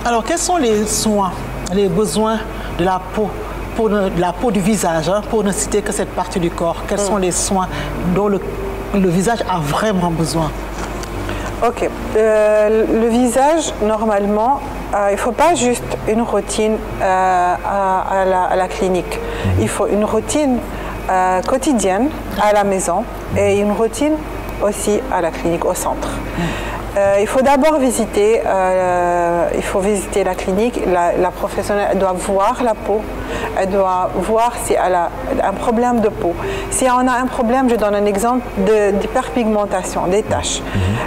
D: Alors, quels sont les soins, les besoins de la peau, de la peau du visage, hein, pour ne citer que cette partie du corps? Quels sont les soins dont le visage a vraiment besoin?
C: Ok. Le visage, normalement, il ne faut pas juste une routine à la clinique. Il faut une routine quotidienne à la maison et une routine aussi à la clinique, au centre. Il faut d'abord visiter la clinique. La professionnelle elle doit voir la peau, elle doit voir si elle a un problème de peau. Si on a un problème, je donne un exemple d'hyperpigmentation, des taches.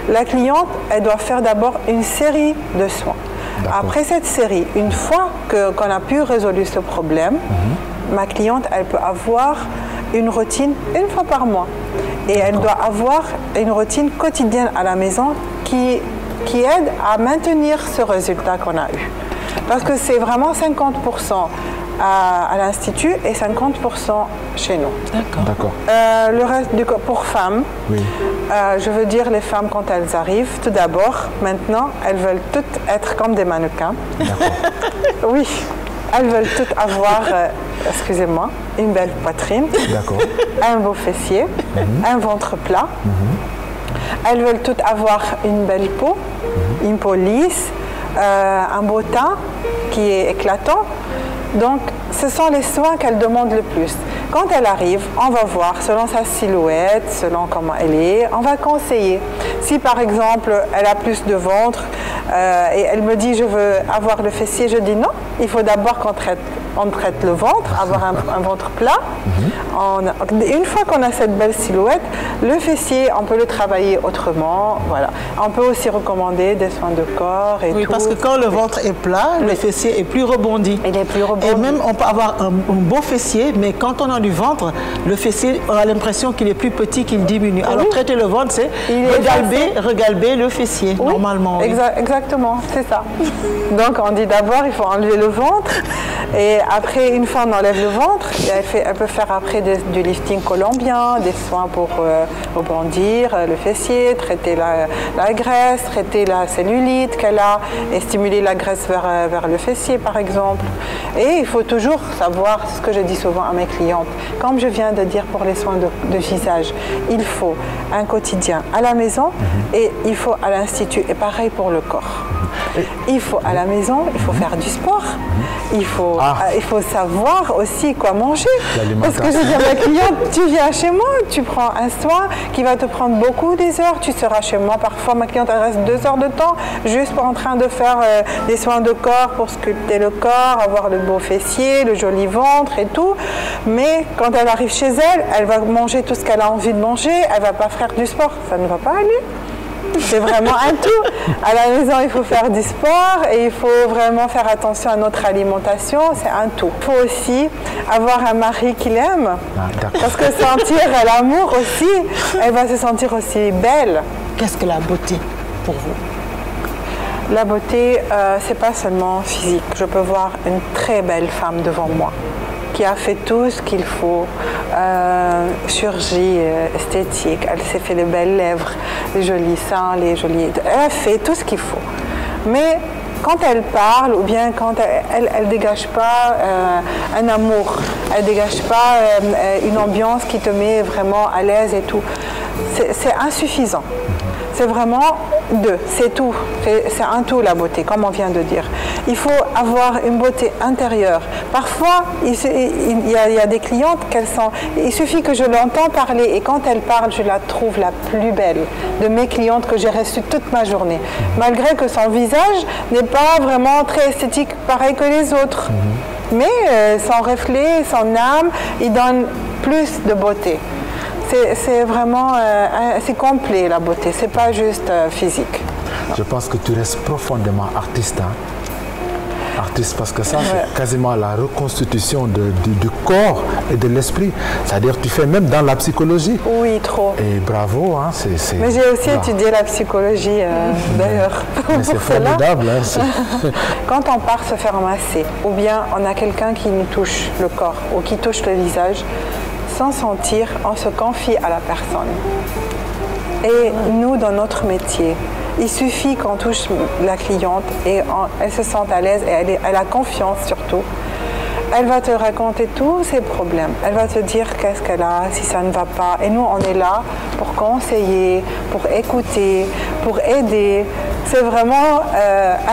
C: La cliente, elle doit faire d'abord une série de soins. Après cette série, une fois qu'on a pu résoudre ce problème, ma cliente, elle peut avoir une routine une fois par mois. Et elle doit avoir une routine quotidienne à la maison qui aide à maintenir ce résultat qu'on a eu. Parce que c'est vraiment 50% à l'Institut et 50% chez nous.
D: D'accord.
C: Le reste du corps, pour femmes, je veux dire les femmes quand elles arrivent, tout d'abord, maintenant, elles veulent toutes être comme des mannequins. Oui, elles veulent toutes avoir, excusez-moi, une belle poitrine, un beau fessier, un ventre plat. Elles veulent toutes avoir une belle peau, une peau lisse, un beau teint qui est éclatant. Donc, ce sont les soins qu'elles demandent le plus. Quand elle arrive, on va voir selon sa silhouette, selon comment elle est, on va conseiller. Si par exemple, elle a plus de ventre et elle me dit je veux avoir le fessier, je dis non, il faut d'abord qu'on traite le ventre, avoir un ventre plat. Une fois qu'on a cette belle silhouette, le fessier, on peut le travailler autrement. Voilà. On peut aussi recommander des soins de corps et tout.
D: Parce que quand le ventre est plat, le fessier est plus rebondi.
C: Il est plus rebondi.
D: Et même, on peut avoir un beau fessier, mais quand on a du ventre, le fessier, on a l'impression qu'il est plus petit, qu'il diminue. Alors, traiter le ventre, c'est regalber le fessier, normalement. Oui.
C: Exactement, c'est ça. Donc, on dit d'abord, il faut enlever le ventre. Et après, une fois on enlève le ventre, elle peut faire après du lifting colombien, des soins pour rebondir le fessier, traiter la graisse, traiter la cellulite qu'elle a et stimuler la graisse vers le fessier, par exemple. Et il faut toujours savoir, ce que je dis souvent à mes clientes, comme je viens de dire pour les soins de visage, il faut un quotidien à la maison et il faut à l'Institut, et pareil pour le corps. Il faut à la maison, il faut faire du sport, il faut savoir aussi quoi manger. Parce que je dis à ma cliente, tu viens chez moi, tu prends un soin qui va te prendre beaucoup des heures, tu seras chez moi. Parfois, ma cliente elle reste 2 heures de temps juste en train de faire des soins de corps pour sculpter le corps, avoir le beau fessier, le joli ventre et tout. Mais quand elle arrive chez elle, elle va manger tout ce qu'elle a envie de manger, elle ne va pas faire du sport, ça ne va pas aller. C'est vraiment un tout. À la maison, il faut faire du sport et il faut vraiment faire attention à notre alimentation. C'est un tout. Il faut aussi avoir un mari qui l'aime. Parce que sentir l'amour aussi, elle va se sentir aussi belle.
D: Qu'est-ce que la beauté pour vous?
C: La beauté, c'est pas seulement physique. Je peux voir une très belle femme devant moi qui a fait tout ce qu'il faut, chirurgie esthétique, elle s'est fait les belles lèvres, les jolis seins, elle a fait tout ce qu'il faut. Mais quand elle parle ou bien quand elle dégage pas un amour, elle dégage pas une ambiance qui te met vraiment à l'aise et tout, c'est insuffisant. C'est vraiment c'est tout. C'est un tout, la beauté, comme on vient de dire. Il faut avoir une beauté intérieure. Parfois, il y a des clientes il suffit que je l'entends parler et quand elle parle, je la trouve la plus belle de mes clientes que j'ai reçues toute ma journée. Malgré que son visage n'est pas vraiment très esthétique, pareil que les autres. Mais son reflet, son âme, il donne plus de beauté. c'est vraiment c'est complet la beauté, c'est pas juste physique.
A: Je pense que tu restes profondément artiste. Hein? Artiste parce que ça, c'est quasiment la reconstitution du corps et de l'esprit. C'est-à-dire que tu fais même dans la psychologie.
C: Oui, trop.
A: Et bravo. Hein,
C: mais j'ai aussi étudié la psychologie d'ailleurs.
A: Mais c'est formidable. Hein,
C: quand on part se faire masser, ou bien on a quelqu'un qui nous touche le corps ou qui touche le visage, sans sentir, on se confie à la personne. Et nous, dans notre métier, il suffit qu'on touche la cliente et elle se sente à l'aise et elle a confiance surtout. Elle va te raconter tous ses problèmes. Elle va te dire qu'est-ce qu'elle a, si ça ne va pas. Et nous, on est là pour conseiller, pour écouter, pour aider. C'est vraiment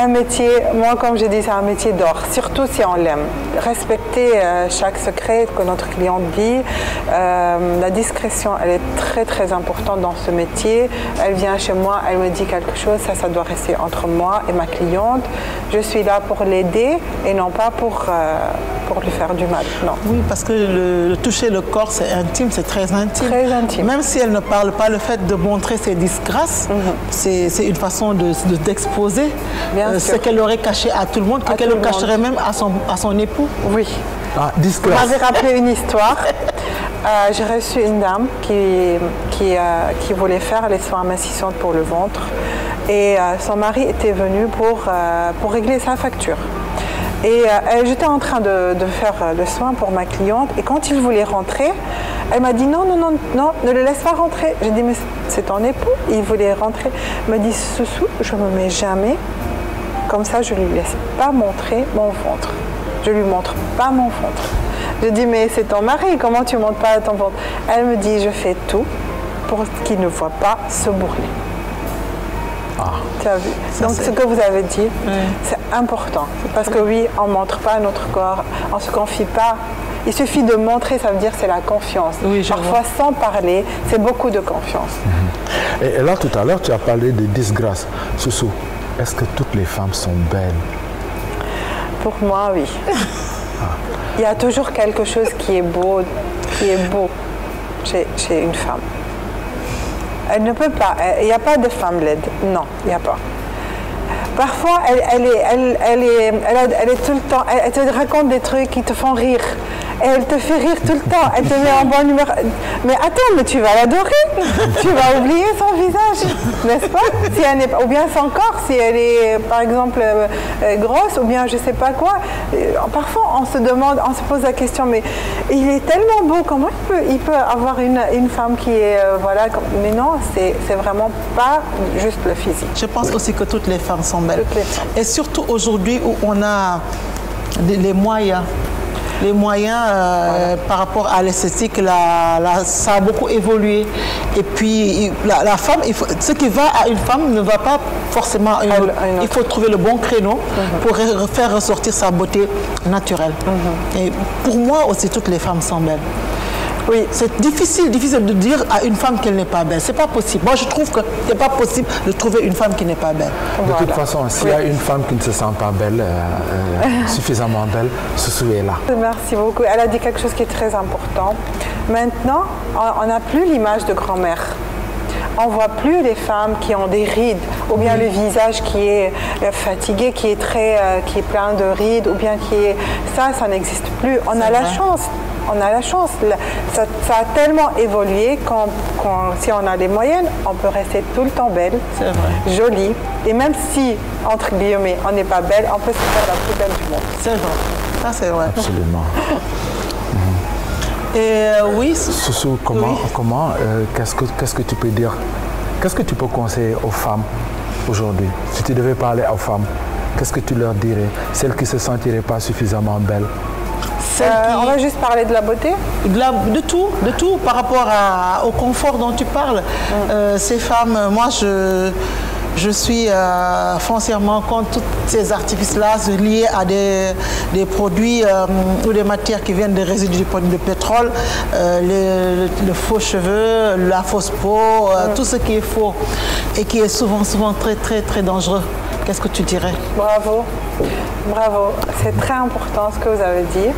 C: un métier, moi comme je dis, c'est un métier d'or, surtout si on l'aime. Respecter chaque secret que notre cliente dit. La discrétion, elle est très très importante dans ce métier. Elle vient chez moi, elle me dit quelque chose, ça doit rester entre moi et ma cliente. Je suis là pour l'aider et non pas pour lui faire du mal. Non.
D: Oui, parce que le toucher le corps, c'est intime, c'est très intime.
C: Très intime.
D: Même si elle ne parle pas, le fait de montrer ses disgrâces, c'est une façon d'exposer ce qu'elle aurait caché à tout le monde, qu'elle le cacherait même à son époux.
C: Oui.
A: Ah, disgrâce.
C: Vous m'avez rappelé une histoire. J'ai reçu une dame qui voulait faire les soins amincissantes pour le ventre et son mari était venu pour régler sa facture. Et j'étais en train de faire le soin pour ma cliente et quand il voulait rentrer, elle m'a dit non, ne le laisse pas rentrer. J'ai dit mais c'est ton époux, il voulait rentrer. Elle m'a dit Soussou, je ne me mets jamais, comme ça je ne lui laisse pas montrer mon ventre. Je ne lui montre pas mon ventre. Je dis mais c'est ton mari, comment tu ne montres pas ton ventre? Elle me dit je fais tout pour qu'il ne voit pas se bourreler.
A: Ah.
C: Tu as vu? Donc ce que vous avez dit, c'est important. Parce que oui, on ne montre pas notre corps, on ne se confie pas. Il suffit de montrer, ça veut dire c'est la confiance.
D: Oui,
C: parfois sans parler, c'est beaucoup de confiance.
A: Et là tout à l'heure, tu as parlé de disgrâce. Soussou, est-ce que toutes les femmes sont belles?
C: Pour moi, oui. Il y a toujours quelque chose qui est beau chez une femme. Elle ne peut pas, il n'y a pas de femme laide, non, il n'y a pas. Parfois, elle est tout le temps, elle te raconte des trucs qui te font rire. Et elle te fait rire tout le temps, elle te met en bonne humeur. Mais attends, mais tu vas l'adorer, tu vas oublier son visage, n'est-ce pas? Si elle n'est, ou bien son corps, si elle est par exemple grosse, ou bien je ne sais pas quoi. Parfois on se demande, on se pose la question, mais il est tellement beau, comment il peut avoir une femme qui est, voilà, mais non, c'est vraiment pas juste le physique.
D: Je pense aussi que toutes les femmes sont belles.
C: Toutes les femmes.
D: Et surtout aujourd'hui où on a les moyens. Les moyens par rapport à l'esthétique, ça a beaucoup évolué. Et puis la femme, ce qui va à une femme ne va pas forcément à une autre. Il faut trouver le bon créneau pour faire ressortir sa beauté naturelle. Et pour moi aussi, toutes les femmes sont belles. Oui, c'est difficile de dire à une femme qu'elle n'est pas belle. C'est pas possible. Moi, je trouve que c'est pas possible de trouver une femme qui n'est pas belle.
A: De toute façon, s'il y a une femme qui ne se sent pas belle, suffisamment belle, Soussou est là.
C: Merci beaucoup. Elle a dit quelque chose qui est très important. Maintenant, on n'a plus l'image de grand-mère. On ne voit plus les femmes qui ont des rides, ou bien le visage qui est fatigué, qui est plein de rides, ou bien qui est... Ça n'existe plus. On a la chance. On a la chance. Ça a tellement évolué si on a les moyens, on peut rester tout le temps belle, jolie. Et même si, entre guillemets, on n'est pas belle, on peut se faire la plus belle du monde.
D: C'est vrai. Ça, c'est vrai.
A: Absolument.
D: Et oui.
A: Soussou, qu'est-ce que tu peux dire? Qu'est-ce que tu peux conseiller aux femmes aujourd'hui? Si tu devais parler aux femmes, qu'est-ce que tu leur dirais? Celles qui ne se sentiraient pas suffisamment belles?
C: On va juste parler de la beauté?
D: De tout par rapport au confort dont tu parles. Ces femmes, moi je suis foncièrement contre tous ces artifices-là liés à des produits ou des matières qui viennent des résidus de pétrole, le faux cheveux, la fausse peau, tout ce qui est faux et qui est souvent très très très dangereux. Qu'est-ce que tu dirais?
C: Bravo, bravo. C'est très important ce que vous avez dit.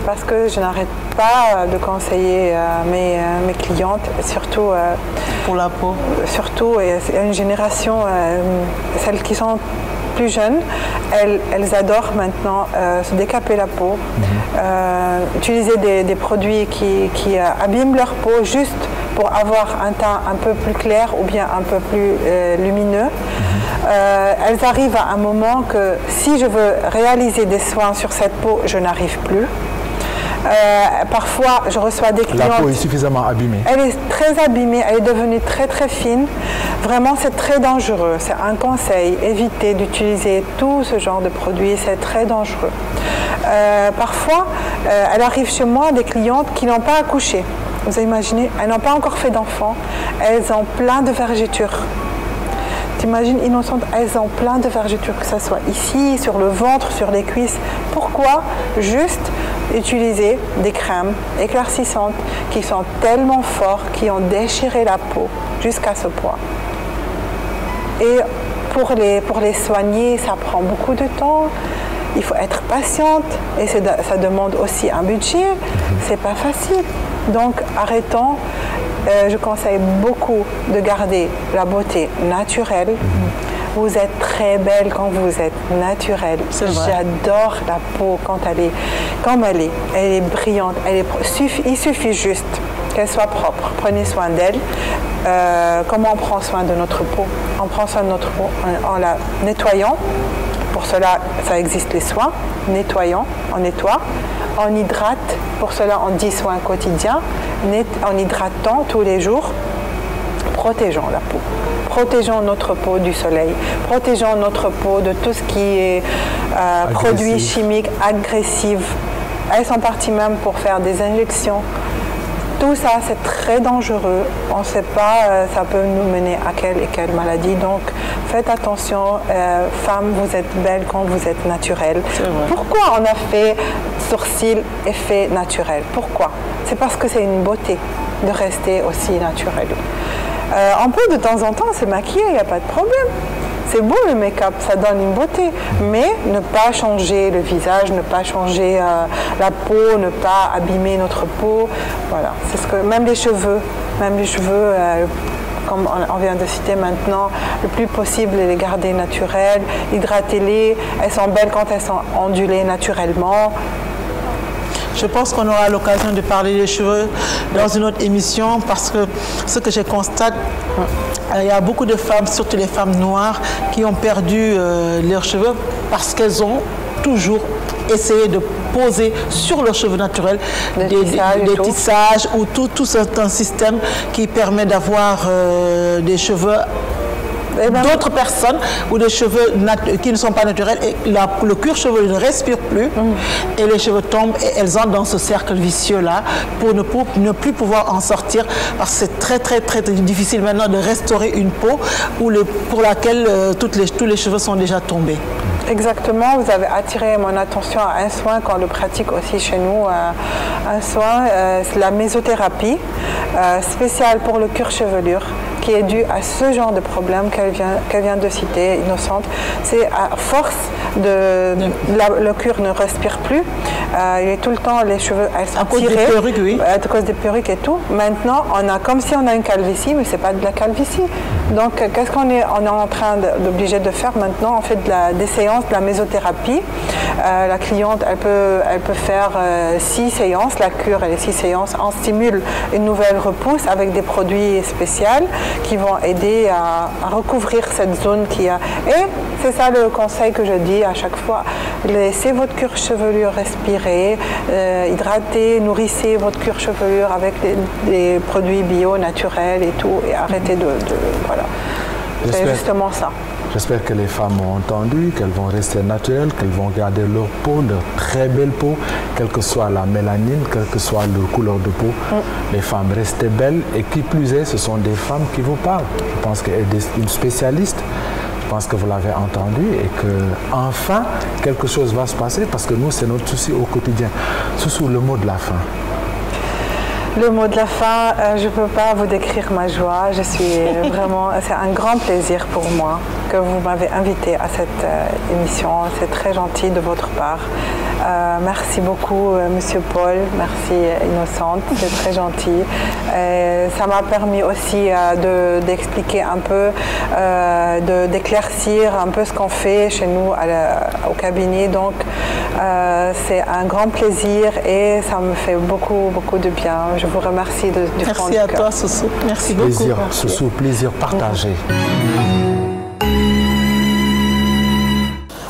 C: parce que je n'arrête pas de conseiller mes clientes, surtout
D: pour la peau.
C: Surtout, il y a une génération, celles qui sont plus jeunes, elles adorent maintenant se décaper la peau, utiliser des produits qui abîment leur peau juste pour avoir un teint un peu plus clair ou bien un peu plus lumineux. Elles arrivent à un moment que si je veux réaliser des soins sur cette peau, je n'arrive plus. Parfois, je reçois des clientes...
A: La peau est suffisamment abîmée.
C: Elle est très abîmée, elle est devenue très très fine. Vraiment, c'est très dangereux. C'est un conseil. Évitez d'utiliser tout ce genre de produits, c'est très dangereux. Parfois, elle arrive chez moi des clientes qui n'ont pas accouché. Vous imaginez, elles n'ont pas encore fait d'enfants. Elles ont plein de vergetures. T'imagines, innocente, elles ont plein de vergetures, que ce soit ici, sur le ventre, sur les cuisses. Pourquoi? Juste utiliser des crèmes éclaircissantes qui sont tellement fortes, qui ont déchiré la peau jusqu'à ce point. Et pour les soigner, ça prend beaucoup de temps. Il faut être patiente et ça demande aussi un budget. C'est pas facile. Donc arrêtons. Je conseille beaucoup de garder la beauté naturelle. Vous êtes très belle quand vous êtes naturelle. J'adore la peau quand elle est comme elle est. Elle est brillante. Il suffit juste qu'elle soit propre. Prenez soin d'elle. Comment on prend soin de notre peau? On prend soin de notre peau en la nettoyant. Pour cela, ça existe les soins. Nettoyant, on nettoie. On hydrate. Pour cela, on 10 soins quotidiens. En hydratant tous les jours. Protégeons la peau. Protégeons notre peau du soleil. Protégeons notre peau de tout ce qui est produits chimiques agressifs. Elles sont parties même pour faire des injections. Tout ça, c'est très dangereux. On ne sait pas, ça peut nous mener à quelle et quelle maladie. Donc, faites attention. Femmes, vous êtes belles quand vous êtes naturelle. Pourquoi on a fait sourcils effet naturel? Pourquoi? C'est parce que c'est une beauté de rester aussi naturel. On peut de temps en temps se maquiller, il n'y a pas de problème. C'est beau le make-up, ça donne une beauté, mais ne pas changer le visage, ne pas changer la peau, ne pas abîmer notre peau. Voilà, c'est ce que même les cheveux, comme on vient de citer maintenant, le plus possible les garder naturelles, hydratez-les. Elles sont belles quand elles sont ondulées naturellement.
D: Je pense qu'on aura l'occasion de parler des cheveux dans une autre émission parce que ce que je constate, il y a beaucoup de femmes, surtout les femmes noires, qui ont perdu leurs cheveux parce qu'elles ont toujours essayé de poser sur leurs cheveux naturels des tissages ou tout un système qui permet d'avoir des cheveux d'autres personnes ou des cheveux qui ne sont pas naturels et le cuir chevelu ne respire plus et les cheveux tombent et elles entrent dans ce cercle vicieux là pour ne plus pouvoir en sortir parce que c'est très difficile maintenant de restaurer une peau pour laquelle tous les cheveux sont déjà tombés.
C: Exactement, vous avez attiré mon attention à un soin qu'on le pratique aussi chez nous, un soin, c'est la mésothérapie spéciale pour le cuir chevelure qui est dû à ce genre de problème qu'elle vient de citer, Innocente. C'est à force le cuir ne respire plus, il est tout le temps, les cheveux, elles sont tirées. À cause des perruques, oui. À cause des perruques et tout. Maintenant, on a comme si on a une calvitie, mais c'est pas de la calvitie. Donc, qu'est-ce qu'on est en train d'obliger de faire maintenant? On fait des séances de la mésothérapie. La cliente, elle peut faire 6 séances, la cure, elle est 6 séances. On stimule une nouvelle repousse avec des produits spéciaux qui vont aider à recouvrir cette zone qu'il y a. Et c'est ça le conseil que je dis à chaque fois. Laissez votre cuir chevelu respirer, hydratez, nourrissez votre cuir chevelu avec des produits bio, naturels et tout, et arrêtez voilà. C'est justement ça.
A: J'espère que les femmes ont entendu, qu'elles vont rester naturelles, qu'elles vont garder leur peau, leur très belle peau, quelle que soit la mélanine, quelle que soit leur couleur de peau. Les femmes restez belles et qui plus est, ce sont des femmes qui vous parlent. Je pense qu'elle est une spécialiste. Je pense que vous l'avez entendu et que enfin quelque chose va se passer parce que nous, c'est notre souci au quotidien. Sous le mot de la fin.
C: Le mot de la fin, je ne peux pas vous décrire ma joie. Je suis vraiment, c'est un grand plaisir pour moi que vous m'avez invité à cette émission. C'est très gentil de votre part. Merci beaucoup, Monsieur Paul. Merci, Innocente. C'est très gentil. Ça m'a permis aussi d'expliquer un peu, d'éclaircir un peu ce qu'on fait chez nous au cabinet. Donc, c'est un grand plaisir et ça me fait beaucoup, beaucoup de bien. Je vous remercie du fond du cœur.
D: Merci à toi, Soussou. Merci beaucoup.
A: Plaisir, Soussou, plaisir partagé.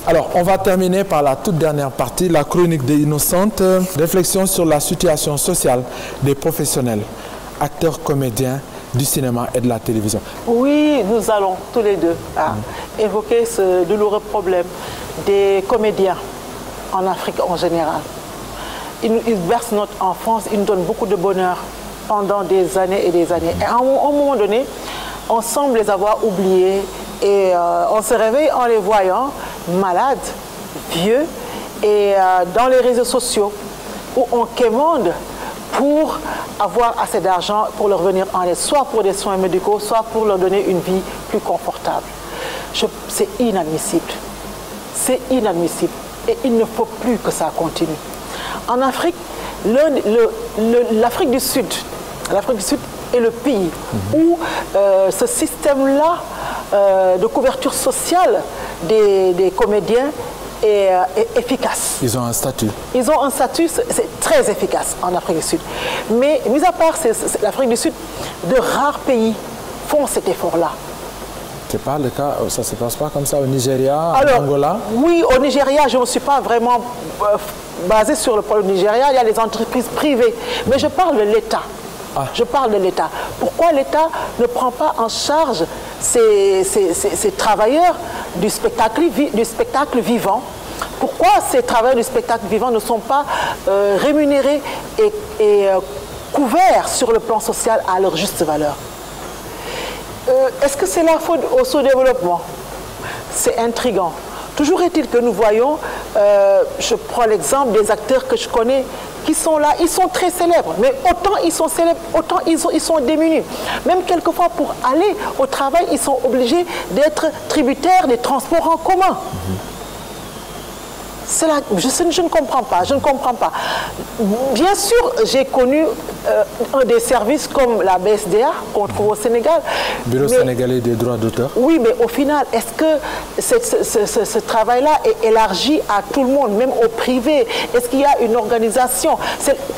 A: Alors, on va terminer par la toute dernière partie, la chronique des Innocentes. Réflexion sur la situation sociale des professionnels, acteurs, comédiens du cinéma et de la télévision.
B: Oui, nous allons tous les deux évoquer ce douloureux problème des comédiens en Afrique en général. Ils versent notre enfance, ils nous donnent beaucoup de bonheur pendant des années et des années. Et à un moment donné, on semble les avoir oubliés et on se réveille en les voyant malades, vieux et dans les réseaux sociaux où on quémande pour avoir assez d'argent pour leur venir en aide, soit pour des soins médicaux, soit pour leur donner une vie plus confortable. C'est inadmissible. C'est inadmissible. Et il ne faut plus que ça continue. En Afrique, l'Afrique du Sud est le pays où ce système-là de couverture sociale des comédiens est efficace.
A: Ils ont un statut.
B: Ils ont un statut, c'est très efficace en Afrique du Sud. Mais, mis à part l'Afrique du Sud, de rares pays font cet effort-là.
A: C'est pas le cas, ça ne se passe pas comme ça au Nigeria, en Angola? Oui,
B: au Nigeria, je ne me suis pas vraiment basée sur le problème du Nigeria. Il y a les entreprises privées. Mais je parle de l'État. Je parle de l'État. Pourquoi l'État ne prend pas en charge ces travailleurs du spectacle vivant? Pourquoi ces travailleurs du spectacle vivant ne sont pas rémunérés et couverts sur le plan social à leur juste valeur? Est-ce que c'est la faute au sous-développement? C'est intriguant. Toujours est-il que nous voyons, je prends l'exemple des acteurs que je connais, qui sont là, ils sont très célèbres, mais autant ils sont célèbres, autant ils sont démunis. Même quelquefois pour aller au travail, ils sont obligés d'être tributaires des transports en commun. Je ne comprends pas, je ne comprends pas. Bien sûr, j'ai connu des services comme la BSDA qu'on trouve au Sénégal.
A: Bureau sénégalais des droits d'auteur.
B: Oui, mais au final, est-ce que ce travail-là est élargi à tout le monde, même au privé? Est-ce qu'il y a une organisation?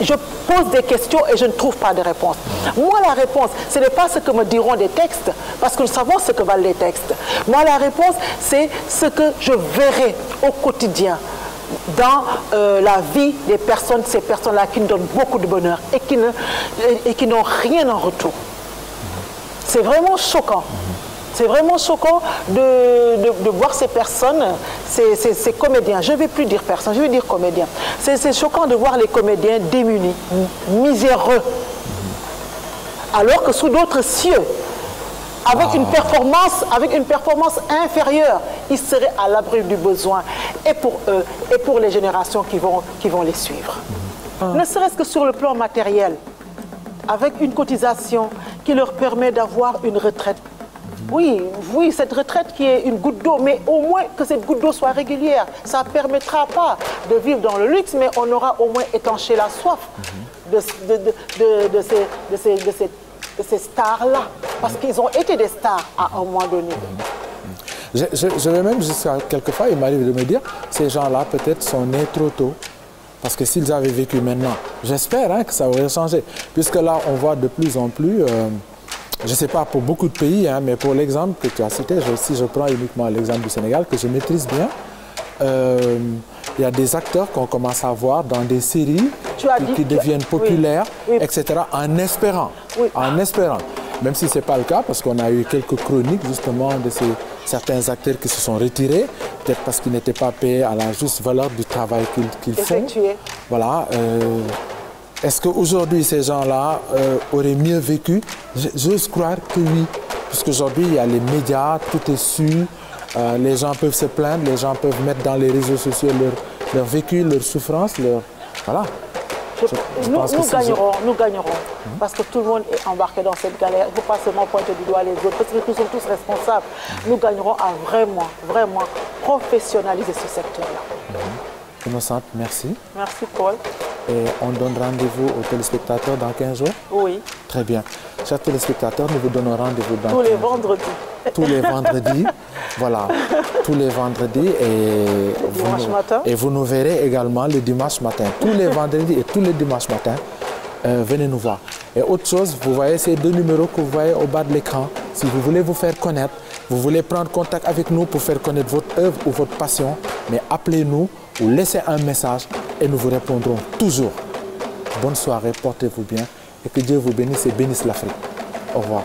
B: Je pose des questions et je ne trouve pas de réponse. Moi, la réponse, ce n'est pas ce que me diront des textes, parce que nous savons ce que valent les textes. Moi, la réponse, c'est ce que je verrai au quotidien dans la vie des personnes, ces personnes-là qui nous donnent beaucoup de bonheur et qui n'ont rien en retour. C'est vraiment choquant. C'est vraiment choquant de voir ces personnes, ces comédiens. Je ne vais plus dire personnes, je vais dire comédiens. C'est choquant de voir les comédiens démunis, miséreux. Alors que sous d'autres cieux, avec une performance inférieure, ils seraient à l'abri du besoin, et pour eux, et pour les générations qui vont les suivre. Ne serait-ce que sur le plan matériel, avec une cotisation qui leur permet d'avoir une retraite. Oui, cette retraite qui est une goutte d'eau, mais au moins que cette goutte d'eau soit régulière. Ça ne permettra pas de vivre dans le luxe, mais on aura au moins étanché la soif de ces stars-là, parce qu'ils ont été des stars à un moment donné.
A: Je vais même jusqu'à quelquefois, il m'arrive de me dire, ces gens-là peut-être sont nés trop tôt. Parce que s'ils avaient vécu maintenant, j'espère que ça aurait changé. Puisque là, on voit de plus en plus, je ne sais pas pour beaucoup de pays, mais pour l'exemple que tu as cité, si je prends uniquement l'exemple du Sénégal, que je maîtrise bien, il y a des acteurs qu'on commence à voir dans des séries qui deviennent populaires, etc., en espérant. Même si ce n'est pas le cas, parce qu'on a eu quelques chroniques justement de certains acteurs qui se sont retirés, peut-être parce qu'ils n'étaient pas payés à la juste valeur du travail qu'ils font. Voilà. Est-ce qu'aujourd'hui, ces gens-là auraient mieux vécu? J'ose croire que oui. Puisqu'aujourd'hui, il y a les médias, tout est su. Les gens peuvent se plaindre, les gens peuvent mettre dans les réseaux sociaux leur vécu, leur souffrance, voilà.
B: Nous gagnerons, parce que tout le monde est embarqué dans cette galère. Il ne faut pas seulement pointer du doigt les autres, parce que nous sommes tous responsables. Nous gagnerons à vraiment professionnaliser ce secteur-là.
A: Innocente, merci.
B: Merci Paul.
A: Et on donne rendez-vous aux téléspectateurs dans 15 jours?
B: Oui.
A: Très bien. Chers téléspectateurs, nous vous donnons rendez-vous dans
B: tous les vendredis.
A: Tous les vendredis. Voilà. Tous les vendredis. Et vous nous verrez également le dimanche matin. Tous les vendredis et tous les dimanches matins. Venez nous voir. Et autre chose, vous voyez ces 2 numéros que vous voyez au bas de l'écran. Si vous voulez vous faire connaître, vous voulez prendre contact avec nous pour faire connaître votre œuvre ou votre passion, mais appelez-nous ou laissez un message et nous vous répondrons toujours. Bonne soirée, portez-vous bien et que Dieu vous bénisse et bénisse l'Afrique. Au revoir.